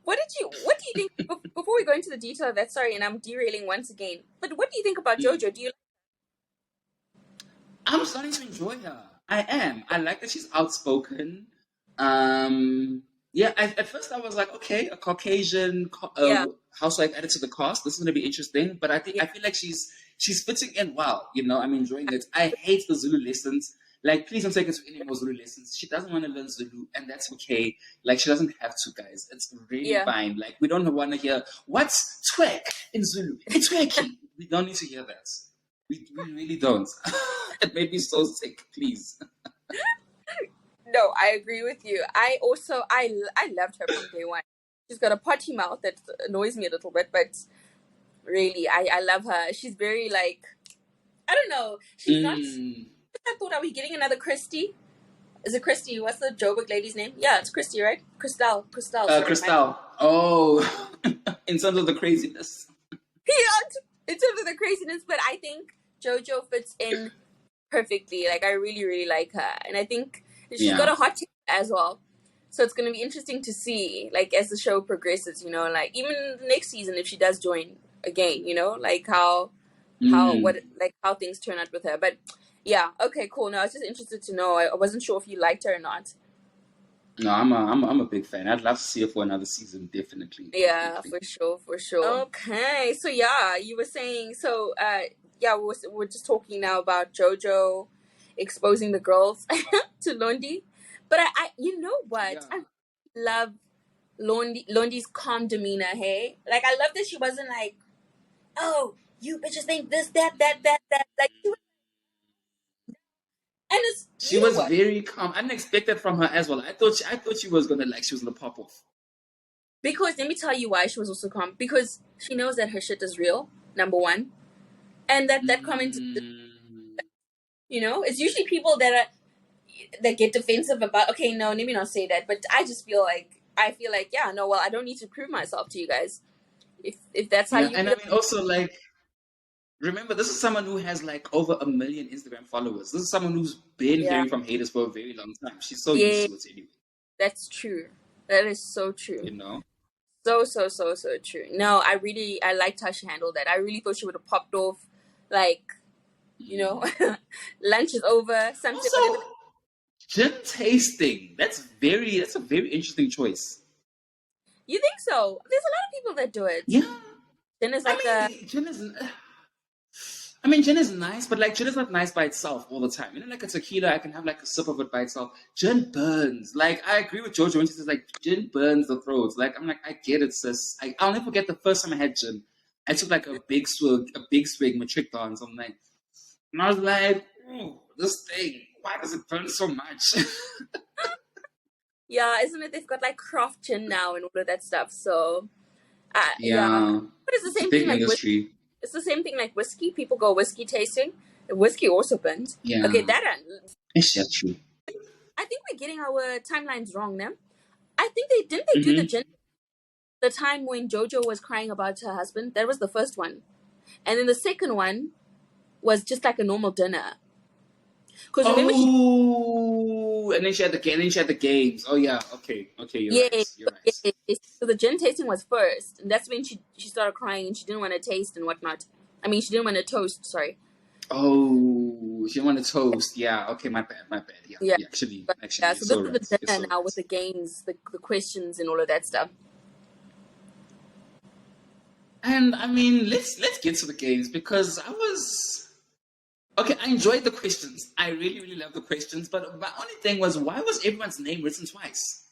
What do you think? Before we go into the detail of that, sorry, and I'm derailing once again. But what do you think about JoJo? Do you? I'm starting to enjoy her. I am. I like that she's outspoken. At first I was like, okay, a Caucasian housewife added to the cast. This is going to be interesting. But I feel like she's fitting in well. I'm enjoying it. I hate the Zulu lessons. Like, please don't take her to any more Zulu lessons. She doesn't want to learn Zulu, and that's okay. Like, she doesn't have to, guys. It's really fine. Like, we don't want to hear, what's twerk in Zulu? It's twerky. We don't need to hear that. We really don't. It made me so sick, please. No, I agree with you. I loved her from day one. She's got a potty mouth that annoys me a little bit, but really, I love her. She's very, like, I don't know. She's not... I thought, are we getting another Christy? Is it Christy? What's the Joburg lady's name? Yeah, it's Christy, right? Crystal. Crystal. Oh, in terms of the craziness. Yeah, in terms of the craziness, but I think JoJo fits in perfectly. Like, I really, really like her. And I think she's got a hot take as well. So it's going to be interesting to see, like, as the show progresses, like, even the next season, if she does join again, like, how things turn out with her. But yeah, okay, cool. No, I was just interested to know. I wasn't sure if you liked her or not. No, I'm a big fan. I'd love to see her for another season, definitely. Yeah, for sure. Okay, so yeah, you were saying, so we're just talking now about JoJo exposing the girls to Londi. But I you know what? Yeah. I love Londi's calm demeanor, hey? Like, I love that she wasn't like, oh, you bitches think this, that. Like, she was very calm. I didn't expect that from her as well. I thought she was gonna pop off. Because let me tell you why she was also calm. Because she knows that her shit is real, number one, and that comment, it's usually people that get defensive about. Okay, no, let me not say that. But I just feel like I don't need to prove myself to you guys. If that's how you. And feel. I mean, also like. Remember, this is someone who has like over 1 million Instagram followers. This is someone who's been hearing from haters for a very long time. She's so used to it anyway. That's true. That is so true. So true. No, I liked how she handled that. I really thought she would have popped off, like, lunch is over. Something. Also, gin tasting. That's a very interesting choice. You think so? There's a lot of people that do it. Yeah. Gin is like gin is nice, but like gin is not nice by itself all the time. Like a tequila, I can have like a sip of it by itself. Gin burns. Like, I agree with JoJo when she says like gin burns the throats. Like, I'm like, I get it, sis. I'll never forget the first time I had gin. I took like a big swig matric dance. I'm like, and I was like, oh, this thing. why does it burn so much? Yeah, isn't it? They've got like craft gin now and all of that stuff. So, yeah. Yeah, But it's the it's a same big thing like whiskey. industry. It's the same thing like whiskey. People go whiskey tasting. The whiskey also burns. Yeah, Okay, that it's yeah, true. I think we're getting our timelines wrong now. I think they didn't they do the Mm-hmm. gin the time when Jojo was crying about her husband. That was the first one, and then the second one was just like a normal dinner. Because remember she And then she had the games. Oh yeah, okay, you're yeah, right. You're right. so the gin tasting was first, and that's when she started crying and she didn't want to taste and whatnot. I mean, she didn't want to toast. Sorry. Oh, she wanted toast. Yeah, okay, my bad. Yeah, Yeah. actually, But, yeah. So it's this so is the right. It's dinner so now right. with the games, the questions, and all of that stuff. And I mean, let's get to the games because I enjoyed the questions. I really love the questions. But my only thing was, why was everyone's name written twice?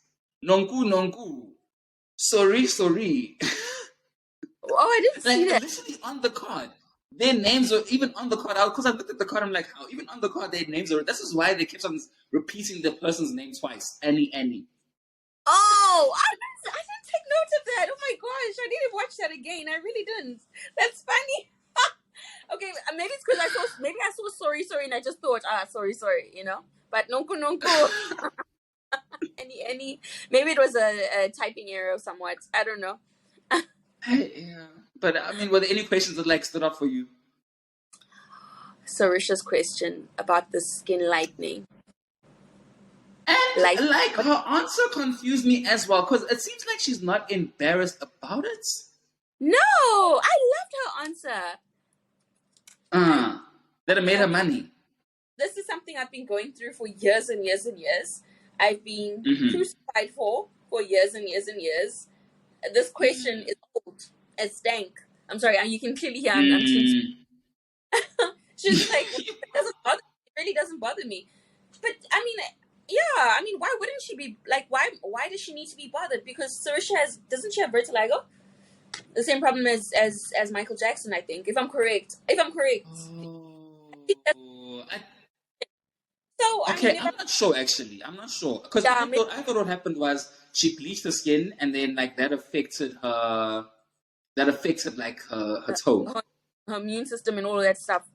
Nonku, sorry. Oh, I didn't see Like that. literally on the card. Their names were even on the card. Because I looked at the card, I'm like, how even on the card their names are. This is why they kept on repeating the person's name twice. Annie. Oh, I didn't take note of that. Oh my gosh, I need to watch that again. I really didn't. That's funny. Okay, maybe it's because I saw sorry, and I just thought, sorry, you know. But nonku. any. Maybe it was a typing error somewhat. I don't know. Yeah. But I mean, were there any questions that like stood out for you? Sarisha's question about the skin lightening. And like her answer confused me as well because it seems like she's not embarrassed about it. No, I loved her answer. That it made her money. This is something I've been going through for years and years and years. I've been crucified for years and years and years. This question is old. It's stank. I'm sorry, you can clearly hear I'm she's like, it doesn't bother me. It really doesn't bother me. But I mean, why wouldn't she be like? Why does she need to be bothered? Because Sarisha doesn't she have vitiligo? The same problem as Michael Jackson, I think. If I'm correct. Okay, I'm not sure actually. I'm not sure because I thought what happened was she bleached her skin and then like that affected her. That affected like her tone, her immune system, and all of that stuff.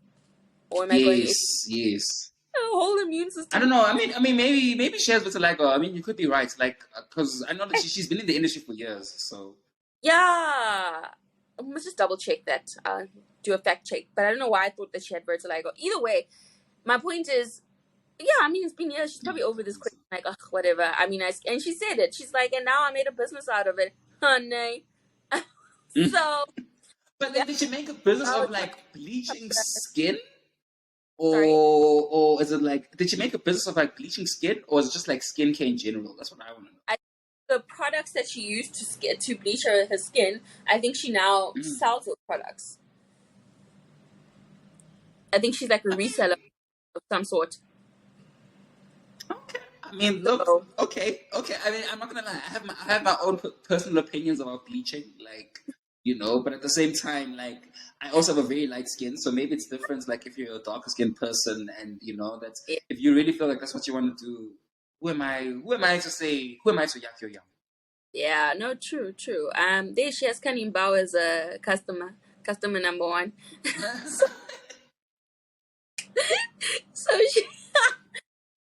Or am I going? Yes. Her whole immune system. I don't know. I mean, maybe she has vitiligo. I mean, you could be right. Like, because I know that she's been in the industry for years. So yeah, let's just double check that. Do a fact check. But I don't know why I thought that she had vitiligo. Either way, my point is, yeah, I mean, it's been years. She's probably over this question. Like, ugh, whatever. I mean, and she said it. She's like, and now I made a business out of it, honey. So. But then did she make a business of like bleaching skin? Or is it like, did she make a business of like bleaching skin, or is it just like skincare in general? That's what I want to know. The products that she used to bleach her skin, I think she now sells those products. I think she's like a reseller of some sort. Okay. I mean, look. Okay. I mean, I'm not gonna lie. I have my own personal opinions about bleaching, like, you know. But at the same time, like, I also have a very light skin, so maybe it's different. Like, if you're a darker skinned person, and you know that's if you really feel like that's what you want to do. Who am I to say? Who am I to yak your young? Yeah. No. True. There she has Kanim Bao as a customer number one. So she.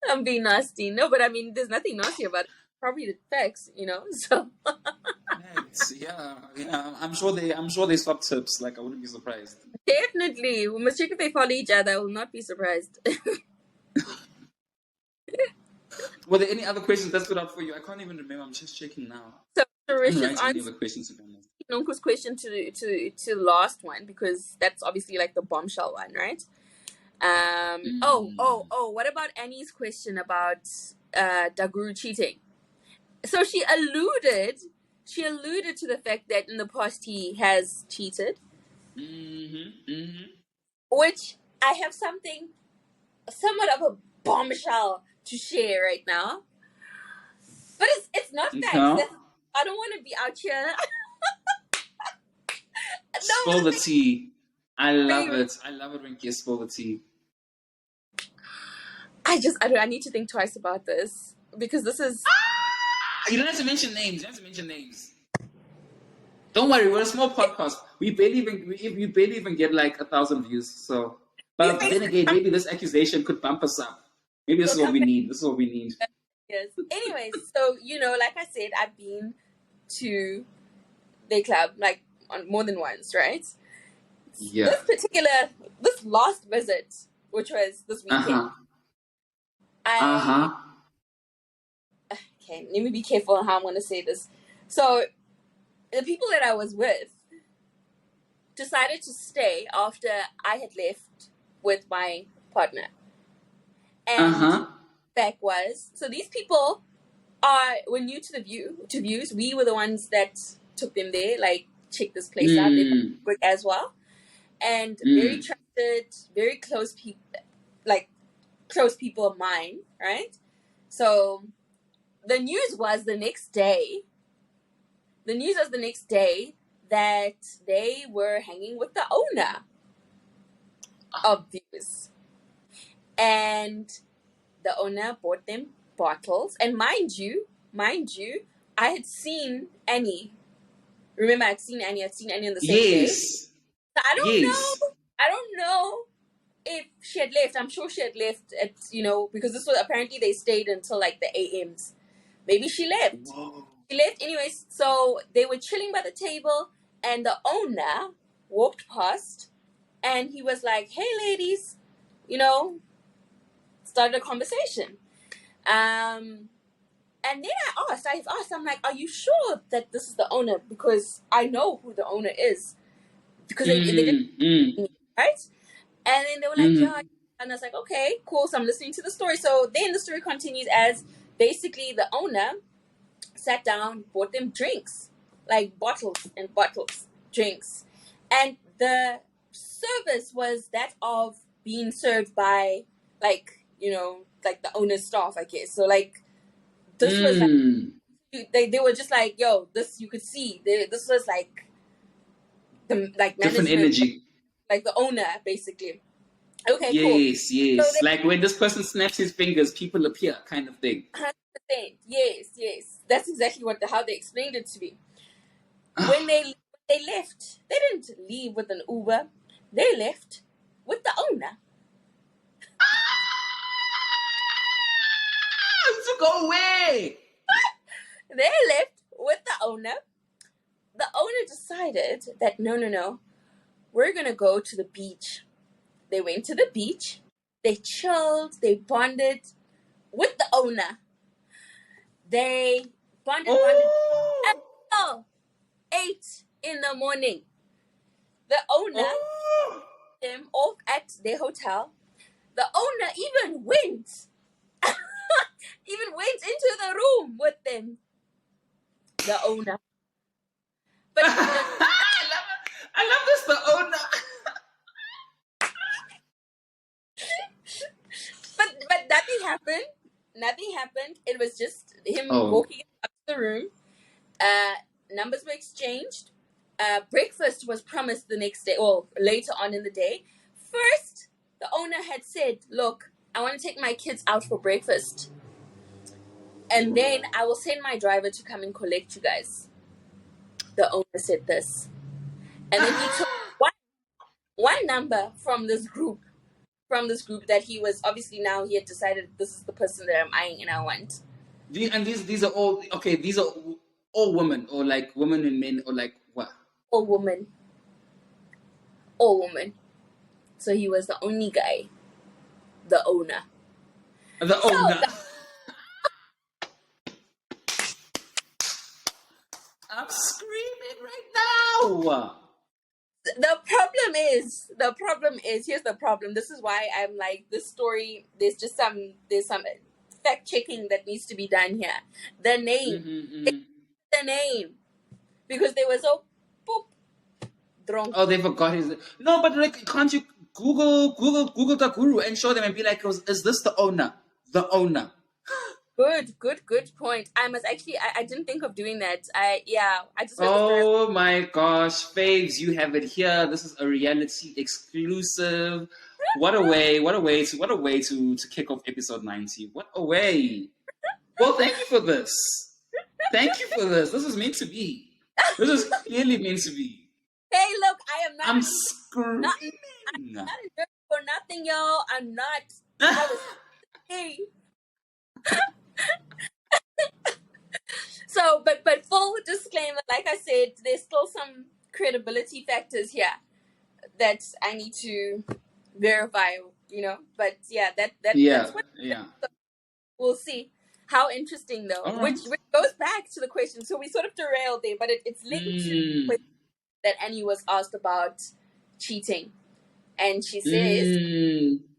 I'm being nasty. No, but I mean, there's nothing nasty about it. Probably the facts, you know. So. Yeah. I'm sure they swap tips. Like, I wouldn't be surprised. Definitely, we must check if they follow each other. I will not be surprised. Were there any other questions that stood out for you? I can't even remember. I'm just checking now. So, Risha's answer. Questions Nonku's question to the last one, because that's obviously like the bombshell one, right? What about Annie's question about Daguru cheating? So she alluded to the fact that in the past he has cheated. Which I have somewhat of a bombshell to share right now. But it's not that. I don't want to be out here. Spill the tea. I love it. I love it when kids spill the tea. I need to think twice about this because this is. You don't have to mention names. You don't have to mention names. Don't worry, we're a small podcast. We barely even get like 1,000 views. So, You but think then again, maybe this accusation could bump us up. Maybe this we'll is what come we back? need. This is what we need. Yes. Anyways, so like I said, I've been to their club like on more than once, right? Yeah. This last visit, which was this weekend, okay, let me be careful on how I'm going to say this. So, the people that I was with decided to stay after I had left with my partner. And fact was, so these people were new to views. We were the ones that took them there, like, check this place out. They work as well. And very trusted, very close people, like, close people of mine, right? So, the news was the next day that they were hanging with the owner of Views. And the owner bought them bottles. And mind you, I had seen Annie. Remember, I'd seen Annie on the same day. So I don't know if she had left. I'm sure she had left at, because this was apparently they stayed until like the AMs. Maybe she left. Whoa. She left anyways. So they were chilling by the table and the owner walked past and he was like, "Hey ladies," started a conversation. And then I asked, I'm like, "Are you sure that this is the owner? Because I know who the owner is." Because they didn't, right? And then they were like, "Yeah." And I was like, "Okay, cool." So I'm listening to the story. So then the story continues as basically the owner sat down, bought them drinks, like bottles and bottles, drinks. And the service was that of being served by, like, like the owner's staff, I guess. So, like, this was like, they were just like, "Yo, this," you could see, this was like, the, like, different energy. Like the owner, basically. Okay, yes, cool. Yes, So like when this person snaps his fingers, people appear, kind of thing. 100%. Yes. That's exactly how they explained it to me. When they left, they didn't leave with an Uber. They left with the owner. To go away. They left with the owner. The owner decided that no, we're gonna go to the beach. They went to the beach. They chilled. They bonded with the owner. They bonded until 8 in the morning. The owner them off at their hotel. The owner even went into the room with them. The owner. But I love this, the owner. but nothing happened. It was just him walking up to the room. Numbers were exchanged. Breakfast was promised the next day, or later on in the day. First, the owner had said, "Look, I want to take my kids out for breakfast. And then I will send my driver to come and collect you guys." The owner said this. And then he took one number from this group that he was, obviously now he had decided this is the person that I'm eyeing and I want. And these are all, okay, these are all women, or like women and men, or like what? All women. So he was the only guy. The owner. I'm screaming right now. The problem is, here's the problem. This is why I'm like, this story, there's some fact checking that needs to be done here. The name. The name. Because they were so drunk. Oh, they forgot his. No, but like, can't you Google the guru and show them and be like, "Is this the owner?" The owner. Good point. I must actually. I didn't think of doing that. I just. Oh my gosh, Faves, you have it here. This is a Reali-Tea exclusive. What a way to kick off episode 90. What a way. Well, thank you for this. Thank you for this. This is meant to be. This is clearly meant to be. Hey, look, I am not. I'm Not, screaming. I'm not a nerd for nothing, y'all. I'm not. I was. Hey. So, but full disclaimer, like I said, there's still some credibility factors here that I need to verify. But yeah, that's what we'll see. How interesting, though. All right. Which goes back to the question. So we sort of derailed there, but it's linked to the question that Annie was asked about cheating, and she says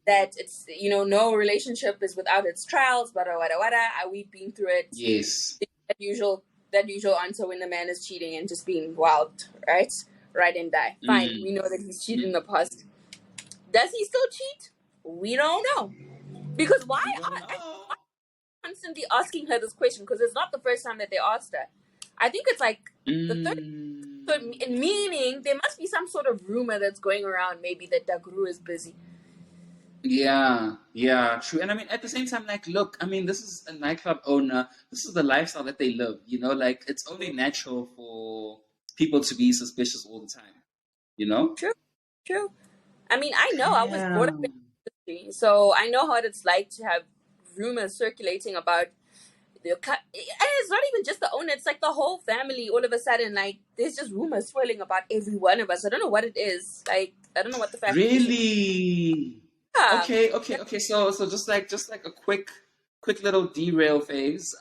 that it's no relationship is without its trials. Wada wada wada. We've been through it. Yes. That usual answer when the man is cheating and just being wild, right? Ride and die. Fine. We know that he's cheated in the past. Does he still cheat? We don't know. Because why I'm constantly asking her this question? Because it's not the first time that they asked her. I think it's like the third. So meaning there must be some sort of rumor that's going around, maybe that Daguru is busy. Yeah, true. And I mean, at the same time, like, look, I mean, this is a nightclub owner. This is the lifestyle that they live. Like, it's only natural for people to be suspicious all the time. True. I mean, I know I was brought up in the industry, so I know what it's like to have rumors circulating about and it's not even just the owner, it's like the whole family. All of a sudden, like, there's just rumors swirling about every one of us. I don't know what it is. Like, I don't know what the fact really. Yeah. Okay. So just like a quick little derail phase.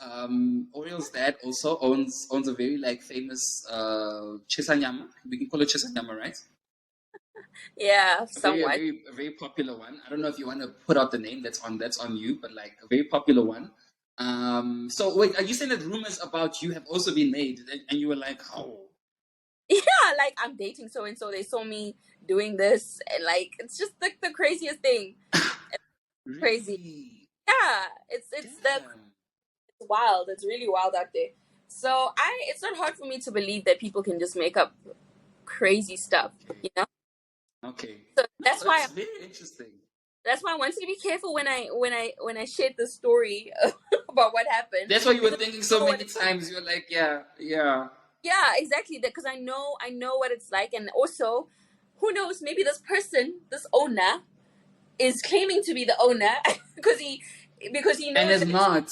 Oriel's dad also owns a very like famous chisanyama. We can call it chisanyama, right? Yeah, somewhat. A very popular one. I don't know if you want to put out the name that's on you, but like a very popular one. So wait, are you saying that rumors about you have also been made, and you were like, oh? Yeah, like, I'm dating so and so. They saw me doing this, and like, it's just like the craziest thing. Really? Crazy. Yeah, it's wild. It's really wild out there. So it's not hard for me to believe that people can just make up crazy stuff. Okay. So that's why it's very interesting. That's why I wanted to be careful when I shared the story about what happened. That's why you were thinking so many times. You're like, yeah. Yeah, exactly. Because I know what it's like, and also, who knows? Maybe this person, this owner, is claiming to be the owner because he knows. And is not.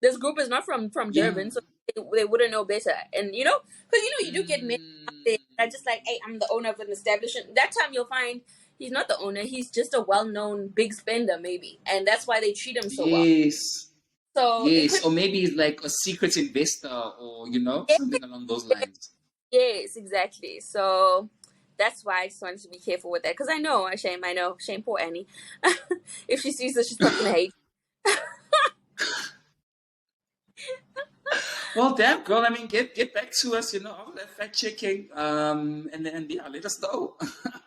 This group is not from Durban, so they wouldn't know better. And because you do get men out there that are just like, hey, I'm the owner of an establishment. That time you'll find he's not the owner. He's just a well-known big spender, maybe, and that's why they treat him so well. Yes, or maybe he's like a secret investor, or something along those lines. Yes, exactly. So that's why I just wanted to be careful with that, because I know shame poor Annie. If she sees this, she's not gonna hate. Well, damn girl, I mean, get back to us, all that fact checking, and then let us know.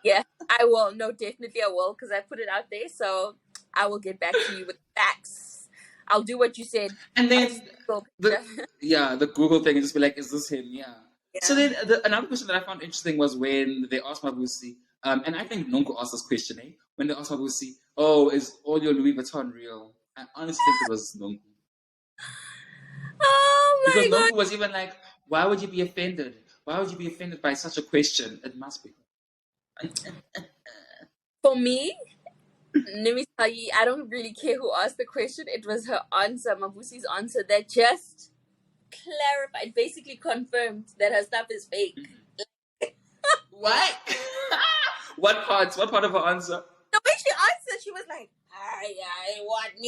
Yeah, I will. No, definitely I will, because I put it out there. So I will get back to you with facts. I'll do what you said. And then the Google thing, and just be like, is this him? Yeah. So then another question that I found interesting was when they asked Mabusi, and I think Nonko asked this question, when they asked Mabusi, oh, is all your Louis Vuitton real? I honestly think it was Nonko. Oh my because God. Nonko was even like, why would you be offended? Why would you be offended by such a question? It must be. For me, let me tell you, I don't really care who asked the question. It was her answer, Mabusi's answer, that just clarified, basically confirmed that her stuff is fake. What? What part of her answer? The way she answered, she was like,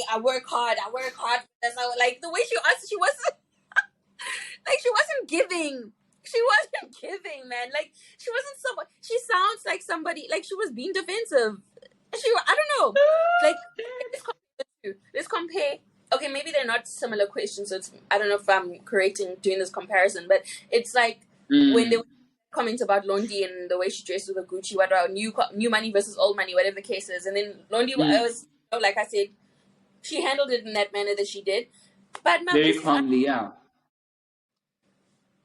I work hard for this. Like, the way she answered, she wasn't like, she wasn't giving. She wasn't giving, man. Like, she wasn't someone. She sounds like somebody, like she was being defensive. I don't know. Like, let's compare. Okay, maybe they're not similar questions. So I don't know if I'm doing this comparison, but it's like when they comment about Londi and the way she dressed with a Gucci, whatever, new money versus old money, whatever the case is. And then Londi was, like I said, she handled it in that manner that she did. But very calmly, yeah.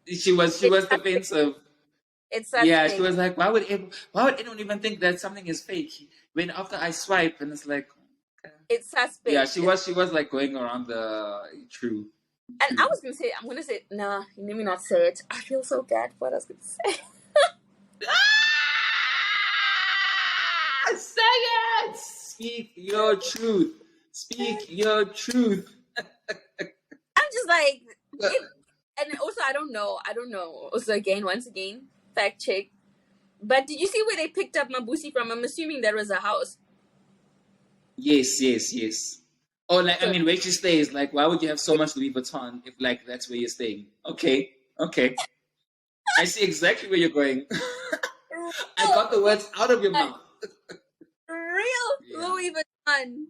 She was defensive. It's she was like, why would anyone even think that something is fake? when after I swipe and it's like, okay. It's Yeah, suspect. she was like going around the true, And I true. was gonna say, I'm gonna say, nah, let me not say it. I feel so bad for what I was gonna say. Ah! Say it! Speak your truth. Speak your truth. I'm just like, if, and also I don't know. I don't know. Also, again, once again, fact check. But did you see where they picked up Mabusi from? I'm assuming that was a house. Yes, yes, yes. Or like, I So mean, where she stays, like, why would you have so much Louis Vuitton if like that's where you're staying? Okay, okay. I see exactly where you're going. I real got the Louis words out of your Vuitton, mouth. real Yeah, Louis Vuitton.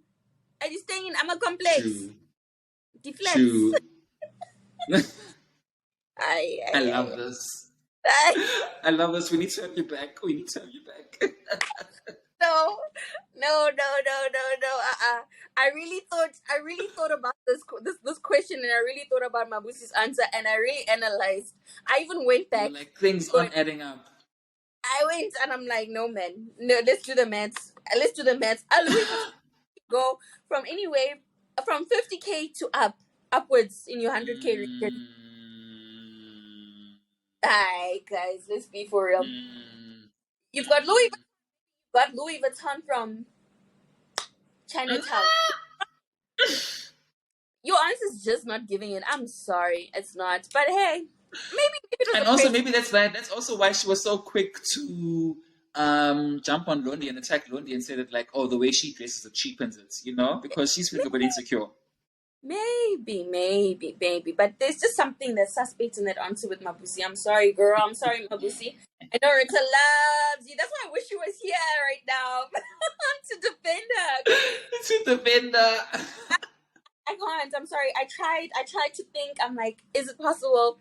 Are you staying in Amma Complex? true, The flats. true. Ay, I ay, love ay, this. ay. I love this. We need to have you back. We need to have you back. No, no. I really thought about this question, and I really thought about Mabusi's answer, and I really analyzed. I even went You were back. like, things aren't adding up. I went and I'm like, no, man, no, let's do the maths. Let's do the maths. Louis Vuitton go from anywhere from 50K to upwards in your 100K region. Mm, Hi guys, let's be for real. mm, You've got Louis Vuitton from Chinatown. Your answer's just not giving it. I'm sorry, it's not. But hey, maybe it was and a also crazy. maybe that's that. That's also why she was so quick to jump on Londi and attack Londi and say that like, oh, the way she dresses it cheapens it, you know, because she's feeling a bit insecure. Maybe. But there's just something that's suspect in that answer with Mabusi. I'm sorry, girl. I'm sorry, Mabusi. I know Rita loves you. That's why I wish she was here right now to defend her. To the vendor. I can't. I'm sorry. I tried to think. I'm like, is it possible?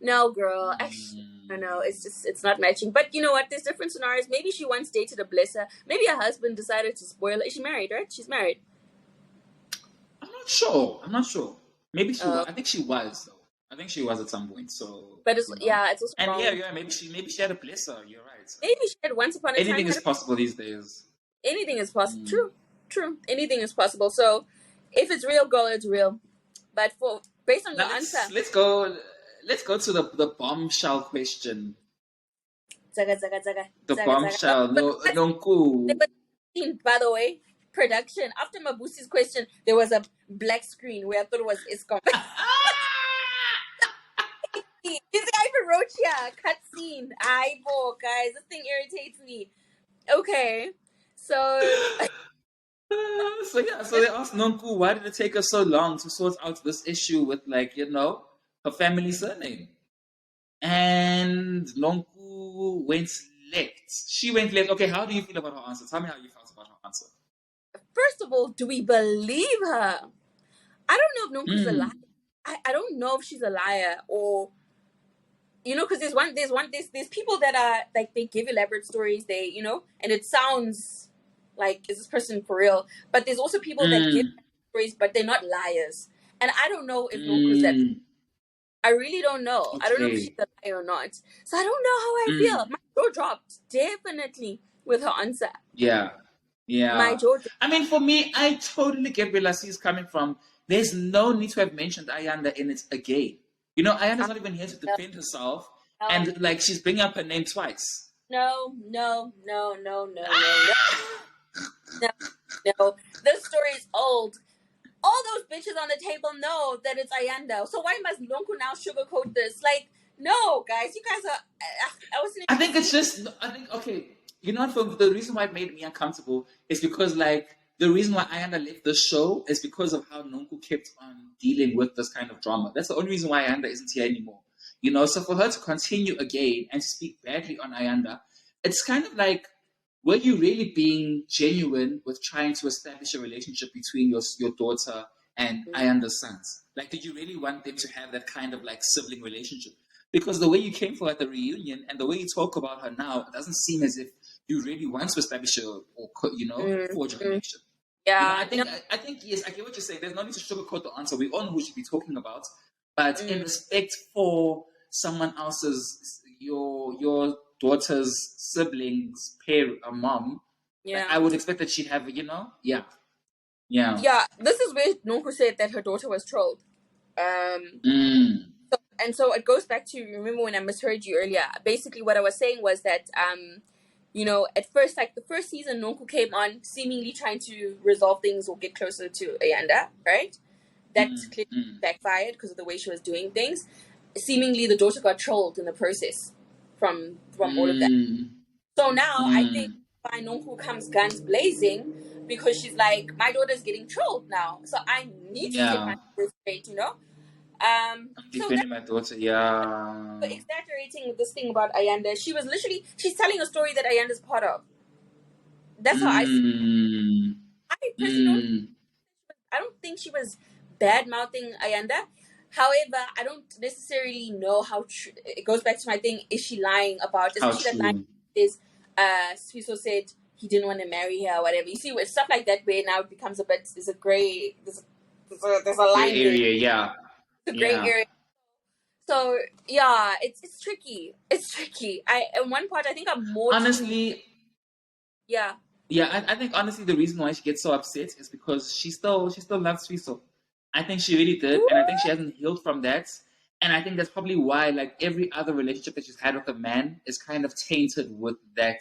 No, girl. Actually, I don't know. It's not matching. But you know what? There's different scenarios. Maybe she once dated a blesser. Maybe her husband decided to spoil her. Is she married, right? She's married. I'm not sure. I'm not sure. Maybe she Uh, was. I think she was though. I think she was at some point. So but it's, you know. yeah, it's also And yeah, wrong. yeah. Maybe she had a blesser. You're right. Maybe she had once upon a time Anything had is a, possible these days. anything is possible. Mm. True. Anything is possible. So if it's real, girl, it's real. But for based on Now your answer, let's go to the bombshell question. The zaga. bombshell. No, no There cool. was a scene, by the way, production. After Mabusi's question, there was a black screen where I thought it was ISCOM. You see, I even wrote here, cut scene. Guys, this thing irritates me. Okay, so So yeah, so they asked Nonku, why did it take her so long to sort out this issue with like, you know, her family surname? And Nonku went left. She went left. Okay, how do you feel about her answer? Tell me how you felt about her answer. first of all, do we believe her? I don't know if Nonku's a liar. Hmm. I don't know if she's a liar or because there's people that are like they give elaborate stories, and it sounds like is this person for real? But there's also people that give Hmm. stories, but they're not liars. And I don't know if Nonku's that. Hmm. I really don't know. I don't know if she's Okay. a liar or not. So I don't know how I feel. Hmm. My jaw dropped definitely with her answer. Yeah. My Yeah. jaw dropped. I mean, for me, I totally get where Lassie is coming from. There's no need to have mentioned Ayanda in it again. You know, Ayanda's not even here to defend herself, No, and like she's bringing up her name twice. no. No, no. This story is old. All those bitches on the table know that it's Ayanda. So why must Lonku now sugarcoat this? Like, no, guys, you guys are. I was I think it's just. I think okay. You know, for the reason why it made me uncomfortable is because like the reason why Ayanda left the show is because of how Nonku kept on dealing with this kind of drama. That's the only reason why Ayanda isn't here anymore. You know, so for her to continue again and speak badly on Ayanda, it's kind of like, were you really being genuine with trying to establish a relationship between your daughter and Ayanda's sons? Like, did you really want them to have that kind of like sibling relationship? Because the way you came for at the reunion and the way you talk about her now, it doesn't seem as if you really want to establish forge a mm, connection. You know, yeah, no, I think yes, I get what you're saying. There's no need to sugarcoat the answer. We all know who you should be talking about, but in mm, respect for someone else's, your daughter's siblings, pair, a mom, Like, Yeah. I would expect that she'd have, yeah, yeah. Yeah, this is where Nonku said that her daughter was trolled. Um, Mm, so it goes back to, remember when I misheard you earlier. Basically, what I was saying was that at first, like the first season, Nonku came on seemingly trying to resolve things or get closer to Ayanda, right? That mm, clearly mm, backfired because of the way she was doing things. Seemingly, the daughter got trolled in the process from all of that. mm, So now I think mm. why Nonku comes guns blazing, because she's like, my daughter's getting trolled now, so I need to set my Yeah, daughter straight. I'm So that's defending my daughter. Yeah. exaggerating with this thing about Ayanda. She's telling a story that Ayanda's part of. That's how I see. Mm, I personally don't. mm. I don't think she was bad mouthing Ayanda. However, I don't necessarily know how true. It goes back to my thing: is she lying about? How Especially that line true. is, Swiso said he didn't want to marry her or whatever. You see, with stuff like that, where now it becomes a bit. There's a gray. There's a Gray line there. area. Yeah, It's a gray yeah. area. So yeah, it's tricky. It's tricky. In one part I think I'm more to, Honestly, yeah. yeah, I think honestly the reason why she gets so upset is because she still loves Fiso. I think she really did, and I think she hasn't healed from that. And I think that's probably why, like every other relationship that she's had with a man, is kind of tainted with that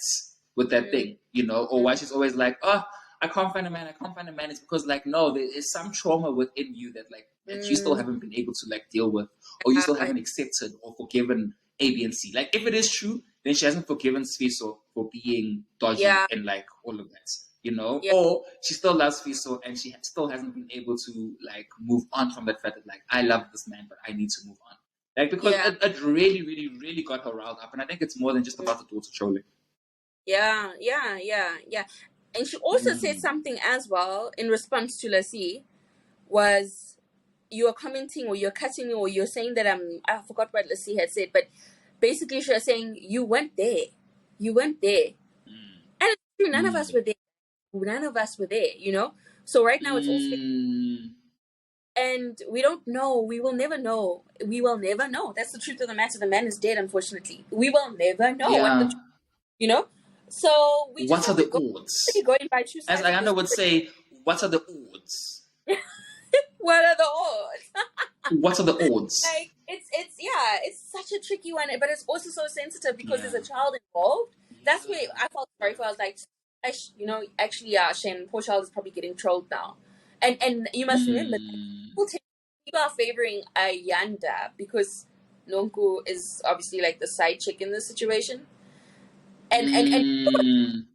Mm, thing, or why she's always like, oh, I can't find a man, I can't find a man. It's because like no, there is some trauma within you that you still mm, haven't been able to like deal with, or you still yeah, haven't accepted or forgiven A, B, and C. Like if it is true, then she hasn't forgiven Sfiso for being dodgy yeah, and like all of that, yeah, or she still loves Fiso and she still hasn't been able to like move on from that fact that like I love this man, but I need to move on. Like because yeah, it really, really, really got her riled up, and I think it's more than just mm, about the daughter trolling. yeah, yeah, yeah, yeah. And she also said Mm. something as well in response to Lassie, was, you are commenting or you're cutting me or you're saying that I forgot what Lassie had said, but basically she was saying you went there. You went there. Mm. And it's true, none of us Mm. were there. None of us were there. So right now it's all fake, Mm. and we don't know. We will never know. We will never know. That's the truth of the matter. The man is dead, unfortunately. We will never know what the Yeah. truth, you know. So we just What are have to the go, odds? going by two As sides of the Ayanda would story. say, what are the odds? What are the odds? What are the odds? Like it's yeah, it's such a tricky one, but it's also so sensitive because there's Yeah. a child involved. That's where Yeah. I felt sorry Yeah. for. I was like, actually, yeah, Shane, poor child is probably getting trolled now. And you must remember that Mm. people are favoring Ayanda because Nonku is obviously like the side chick in this situation. And Mm.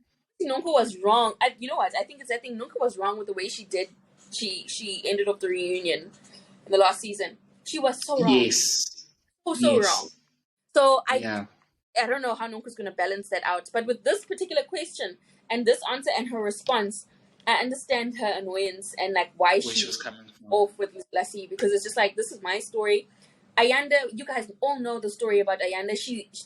Nonku was wrong. You know what? I think Nonku was wrong with the way she did. She ended up the reunion in the last season. She was so wrong, Yes. so wrong. Yes. So Yeah. I don't know how Nonku's going to balance that out. But with this particular question and this answer and her response, I understand her annoyance and like why Where she she was coming from. off with Lassie, because it's just like, this is my story. Ayanda, you guys all know the story about Ayanda.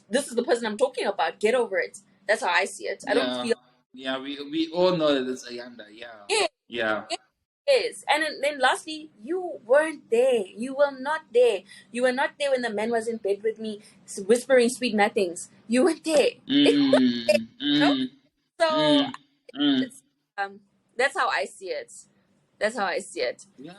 This is the person I'm talking about. Get over it. That's how I see it. I don't Yeah. feel, Yeah. We all know that it's Ayanda. Yeah. yeah, Yeah. it is. And then lastly, you weren't there. You were not there. You were not there when the man was in bed with me, whispering sweet nothings. You weren't there. Mm. You know? Mm. So Mm. Mm. it's that's how I see it. That's how I see it. Yeah.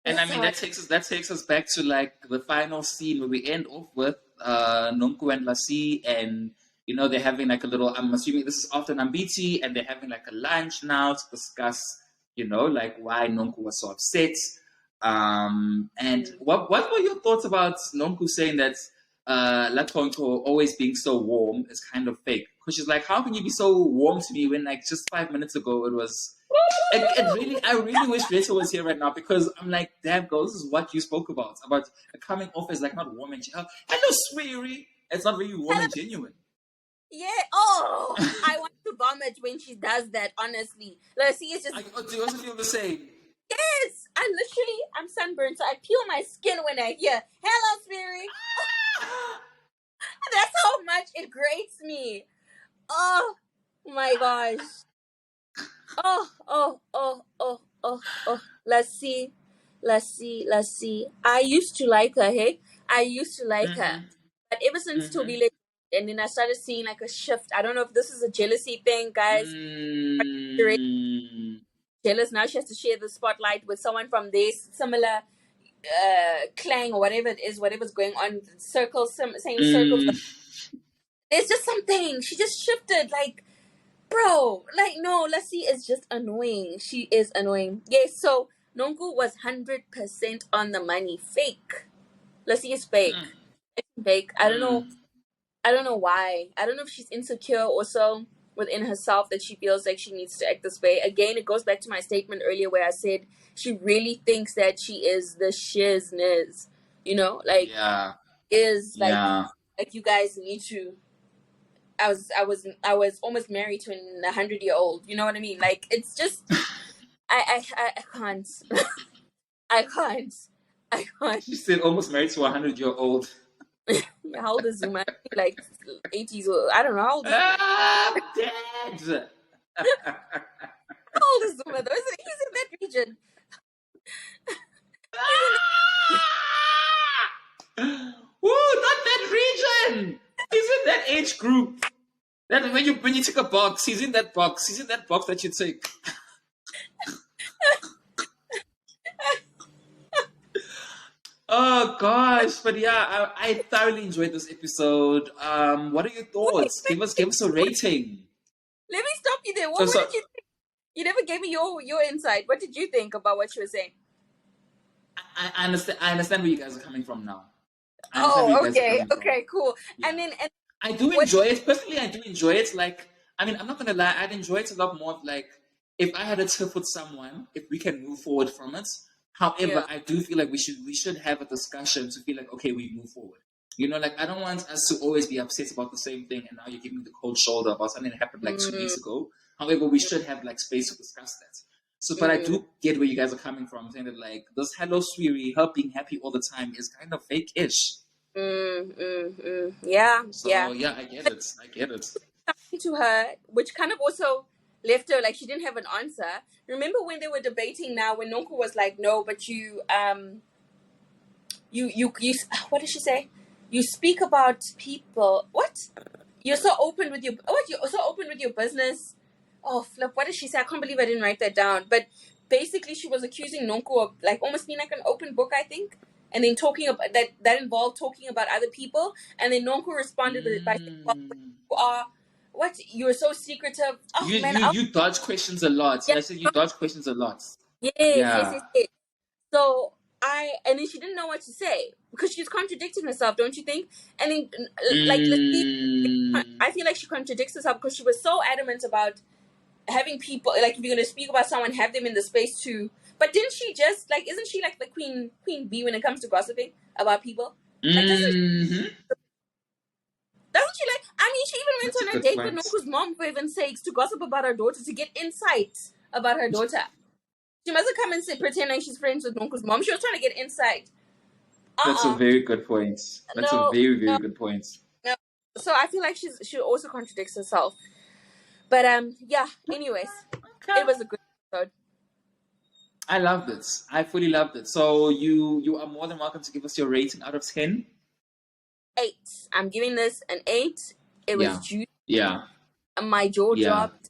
And I That's mean how I that takes us back to like the final scene where we end off with Nonku and Lassie, and they're having like a little, I'm assuming this is after Nambiti, and they're having like a lunch now to discuss like why Nonku was so upset. And mm, what were your thoughts about Nonku saying that Latonko always being so warm is kind of fake? Because she's like, how can you be so warm to me when like just 5 minutes ago it was I really wish Rachel was here right now, because I'm like, damn, girl, this is what you spoke about coming off as like not warm and hello, sweetie. It's not really warm and genuine. yeah. Oh, I want to vomit when she does that. Honestly, let's see. It's just, Do you also feel the same? yes. I'm sunburned, so I peel my skin when I hear "Hello, Spirit." That's how much it grates me. Oh my gosh. Oh. Let's see. Let's see. I used to like her, hey? I used to like her. Mm-hmm. But ever since Mm-hmm. Tobile and then I started seeing like a shift. I don't know if this is a jealousy thing, guys. Mm, Jealous now. She has to share the spotlight with someone from this similar clang or whatever it is, whatever's going on. Circles, same circles. mm. There's just something. She just shifted. Like, bro, like no, Lassie is just annoying. She is annoying. Yes. So Nonku was 100% on the money. Fake. Lassie is fake. Mm, It's fake. I don't know. mm. I don't know why. I don't know if she's insecure also within herself that she feels like she needs to act this way. Again, it goes back to my statement earlier where I said she really thinks that she is the shizness. You know, like Yeah, is yeah. like you guys need to. I was almost married to an 100-year-old. You know what I mean? Like it's just I can't. I can't. I can't. She said almost married to a 100-year-old. How old is Zuma? Like 80s or I don't know. How old is Zuma? Ah, dead. How old is Zuma though? He's in that region. Woo, not that region. He's in that age group. That when you take a box, he's in that box. He's in that box that you take. Oh gosh, but yeah, I thoroughly enjoyed this episode. What are your Wait, thoughts? Give us a rating. let me stop you there. So, What so did you think? You never gave me your insight. What did you think about what she was saying? I understand. I understand where you guys are coming from now. I understand where Oh, you guys are okay, coming from. okay, cool. Yeah. And then I do what? enjoy it. Personally, I do enjoy it. Like, I mean, I'm not gonna lie, I'd enjoy it a lot more of like if I had a tip with someone, if we can move forward from it. However, Yeah. I do feel like we should have a discussion to feel like okay, we move forward. You know, like I don't want us to always be upset about the same thing, and now you're giving me the cold shoulder about something that happened like 2 weeks ago. However, we should have like space to discuss that. So, but I do get where you guys are coming from, saying that like this hello sweetie, her being happy all the time is kind of fake-ish. Yeah, So yeah. yeah, I get it. I get it. To her, which kind of also left her like she didn't have an answer. Remember when they were debating now when Nonku was like, no, but you what did she say? You speak about people. What? You're so open with your you're so open with your business. Oh flip, what did she say? I can't believe I didn't write that down. But basically she was accusing Nonku of like almost being like an open book, I think. And then talking about that involved talking about other people. And then Nonku responded by saying, well, you are what? You're so secretive. Oh You man, you you dodge questions a lot. yeah, I said you dodge questions a lot. yes, yes, Yeah. yes, yes. So and then she didn't know what to say because she's contradicting herself, don't you think? And then like let's see, Mm, I feel like she contradicts herself because she was so adamant about having people like if you're gonna speak about someone, have them in the space too. But didn't she just like isn't she like the queen bee when it comes to gossiping about people? Like doesn't mhm. she like? I mean, she even went That's a on a good date with point. Nonku's mom for heaven's sakes to gossip about her daughter to get insight about her daughter. She mustn't come and sit pretend like she's friends with Nonku's mom. She was trying to get insight. That's a very good point. That's a No, very, no, very good point. no. So I feel like she also contradicts herself. But yeah. Anyways, Okay. it was a good episode. I loved it. I fully loved it. So you are more than welcome to give us your rating out of 10. 8. I'm giving this an 8. It was Yeah. juicy. Yeah. My jaw Yeah. dropped.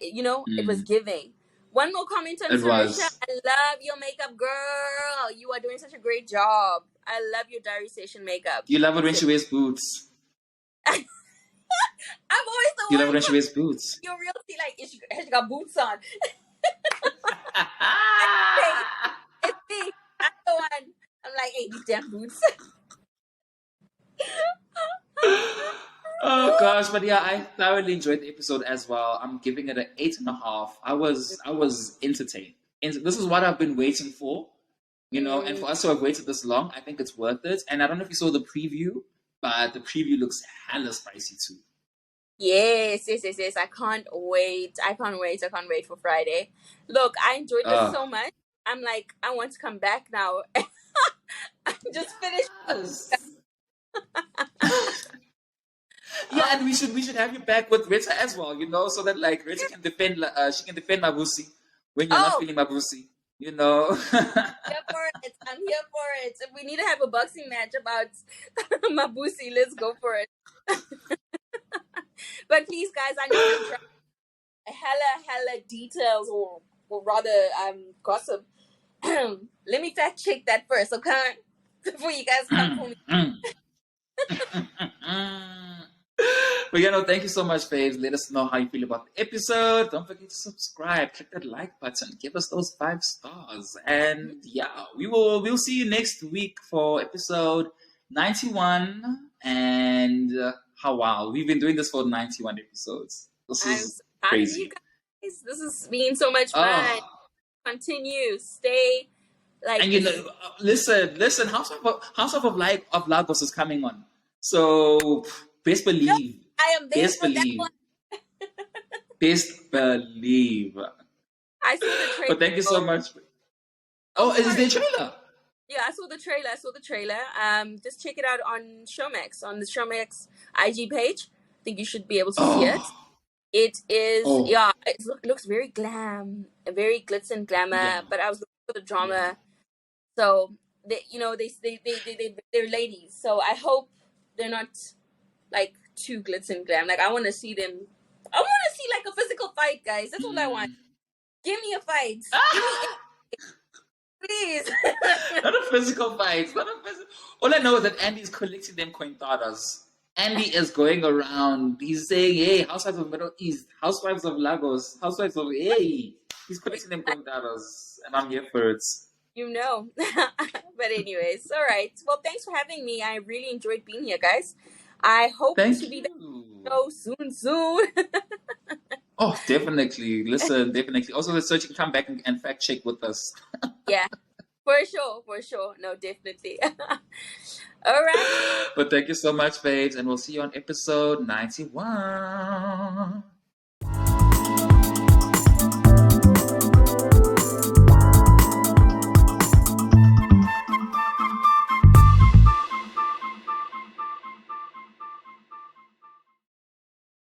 It was giving. One more comment on It Sarisha. was. I love your makeup, girl. You are doing such a great job. I love your diary session makeup. You love it when she wears boots. I'm always the You one. love it when she wears boots. You're real see like has she got boots on? It's me. I'm the one. I'm like, hey, these damn boots. Oh gosh, but yeah, I thoroughly enjoyed the episode as well. I'm giving it an 8.5. I was entertained. And this is what I've been waiting for, you know. And for us to have waited this long, I think it's worth it. And I don't know if you saw the preview, but the preview looks hella spicy too. Yes. I can't wait. I can't wait for Friday. Look, I enjoyed this so much. I'm like, I want to come back now. I'm just finished. Yes. Yeah, and we should have you back with Rita as well, you know, so that like Rita can defend she can defend Mabusi when you're not feeling Mabusi. You know. Here for it. I'm here for it. If we need to have a boxing match about Mabusi, let's go for it. But please, guys, I know I'm dropping hella details, or rather gossip. Let me fact check that first, okay? Before you guys come for me. But thank you so much, babes. Let us know how you feel about the episode. Don't forget to subscribe, click that like button, give us those 5 stars. And we'll see you next week for episode 91. And wow, we've been doing this for 91 episodes. This I'm is so proud of crazy. you guys. This has been so much fun. Oh. Continue, stay like. And listen, House of Lagos is coming on. So best believe. I am there Best for that believe. one. Best believe. I saw the trailer. But thank you so much. Oh, is there a trailer? Yeah, I saw the trailer. Just check it out on Showmax, on the Showmax IG page. I think you should be able to see it. It is, it looks very glam, very glitz and glamour. But I was looking for the drama, so they're ladies. So I hope they're not like too glitz and glam. Like I want to see them. I want to see like a physical fight, guys. That's all I want. Give me a fight. Please. Not a physical fight. All I know is that Andy's collecting them cointadas. Andy is going around. He's saying, "Hey, Housewives of Middle East, Housewives of Lagos, Housewives of Hey." He's collecting them cointadas, and I'm here for it. But anyways, all right. Well, thanks for having me. I really enjoyed being here, guys. I hope to be back soon. Oh, definitely. Listen, definitely. Also, so you can come back and fact check with us. Yeah, for sure. No, definitely. All right. But thank you so much, babes, and we'll see you on episode 91.